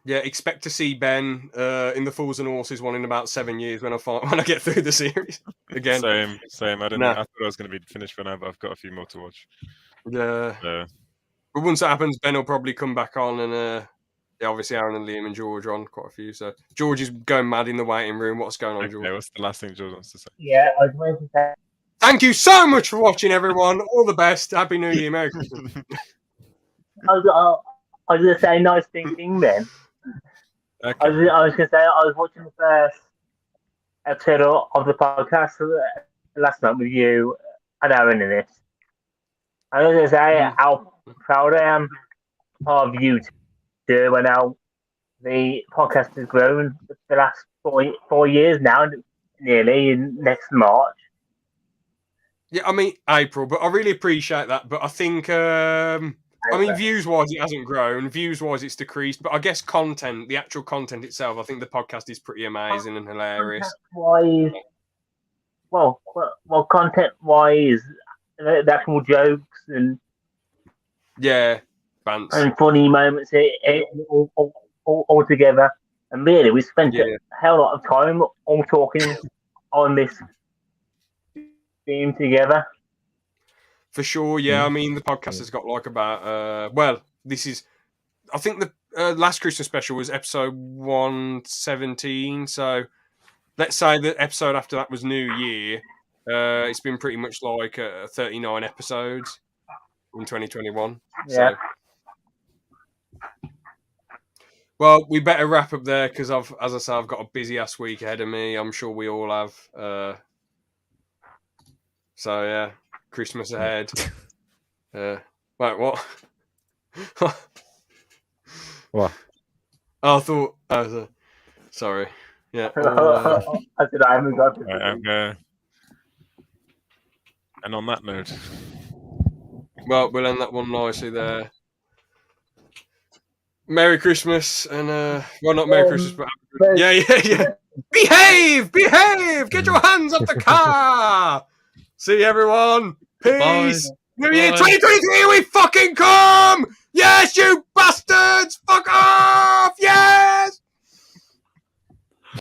yeah, expect to see Ben in the Fools and Horses one in about 7 years when I get through the series again. Same. I thought I was going to be finished for now, but I've got a few more to watch. Yeah. But once that happens, Ben will probably come back on, and obviously Aaron and Liam and George are on quite a few. So George is going mad in the waiting room. What's going on, George? What's the last thing George wants to say? Yeah, I was going to say. Thank you so much for watching, everyone. All the best. Happy New Year, Merry Christmas. I was going to say nice thinking then. Okay. I was going to say I was watching the first episode of the podcast last night with you and Aaron in it. I was going to say how proud I am of you two and how the podcast has grown the last 4 years now, nearly in next March. Yeah, I mean April, but I really appreciate that. But I think, I mean, views-wise, it hasn't grown. Views-wise, it's decreased. But I guess content, the actual content itself, I think the podcast is pretty amazing and hilarious. Content-wise, the actual jokes and banter and funny moments all together. And really, we spent a hell of a lot of time all talking on this theme together. For sure, yeah. I mean, the podcast has got like about, I think the last Christmas special was episode 117. So let's say the episode after that was New Year. It's been pretty much like 39 episodes in 2021. Yeah. So. Well, we better wrap up there because as I say, I've got a busy ass week ahead of me. I'm sure we all have. So yeah, Christmas ahead. Wait, what? What? Oh, I thought. Sorry. Yeah. I said I haven't got it. And on that note, well, we'll end that one nicely there. Merry Christmas and well, not Merry Christmas, but yeah. Behave! Get your hands off the car. See everyone. Peace. Bye. New Year 2023, we fucking come! Yes, you bastards! Fuck off! Yes!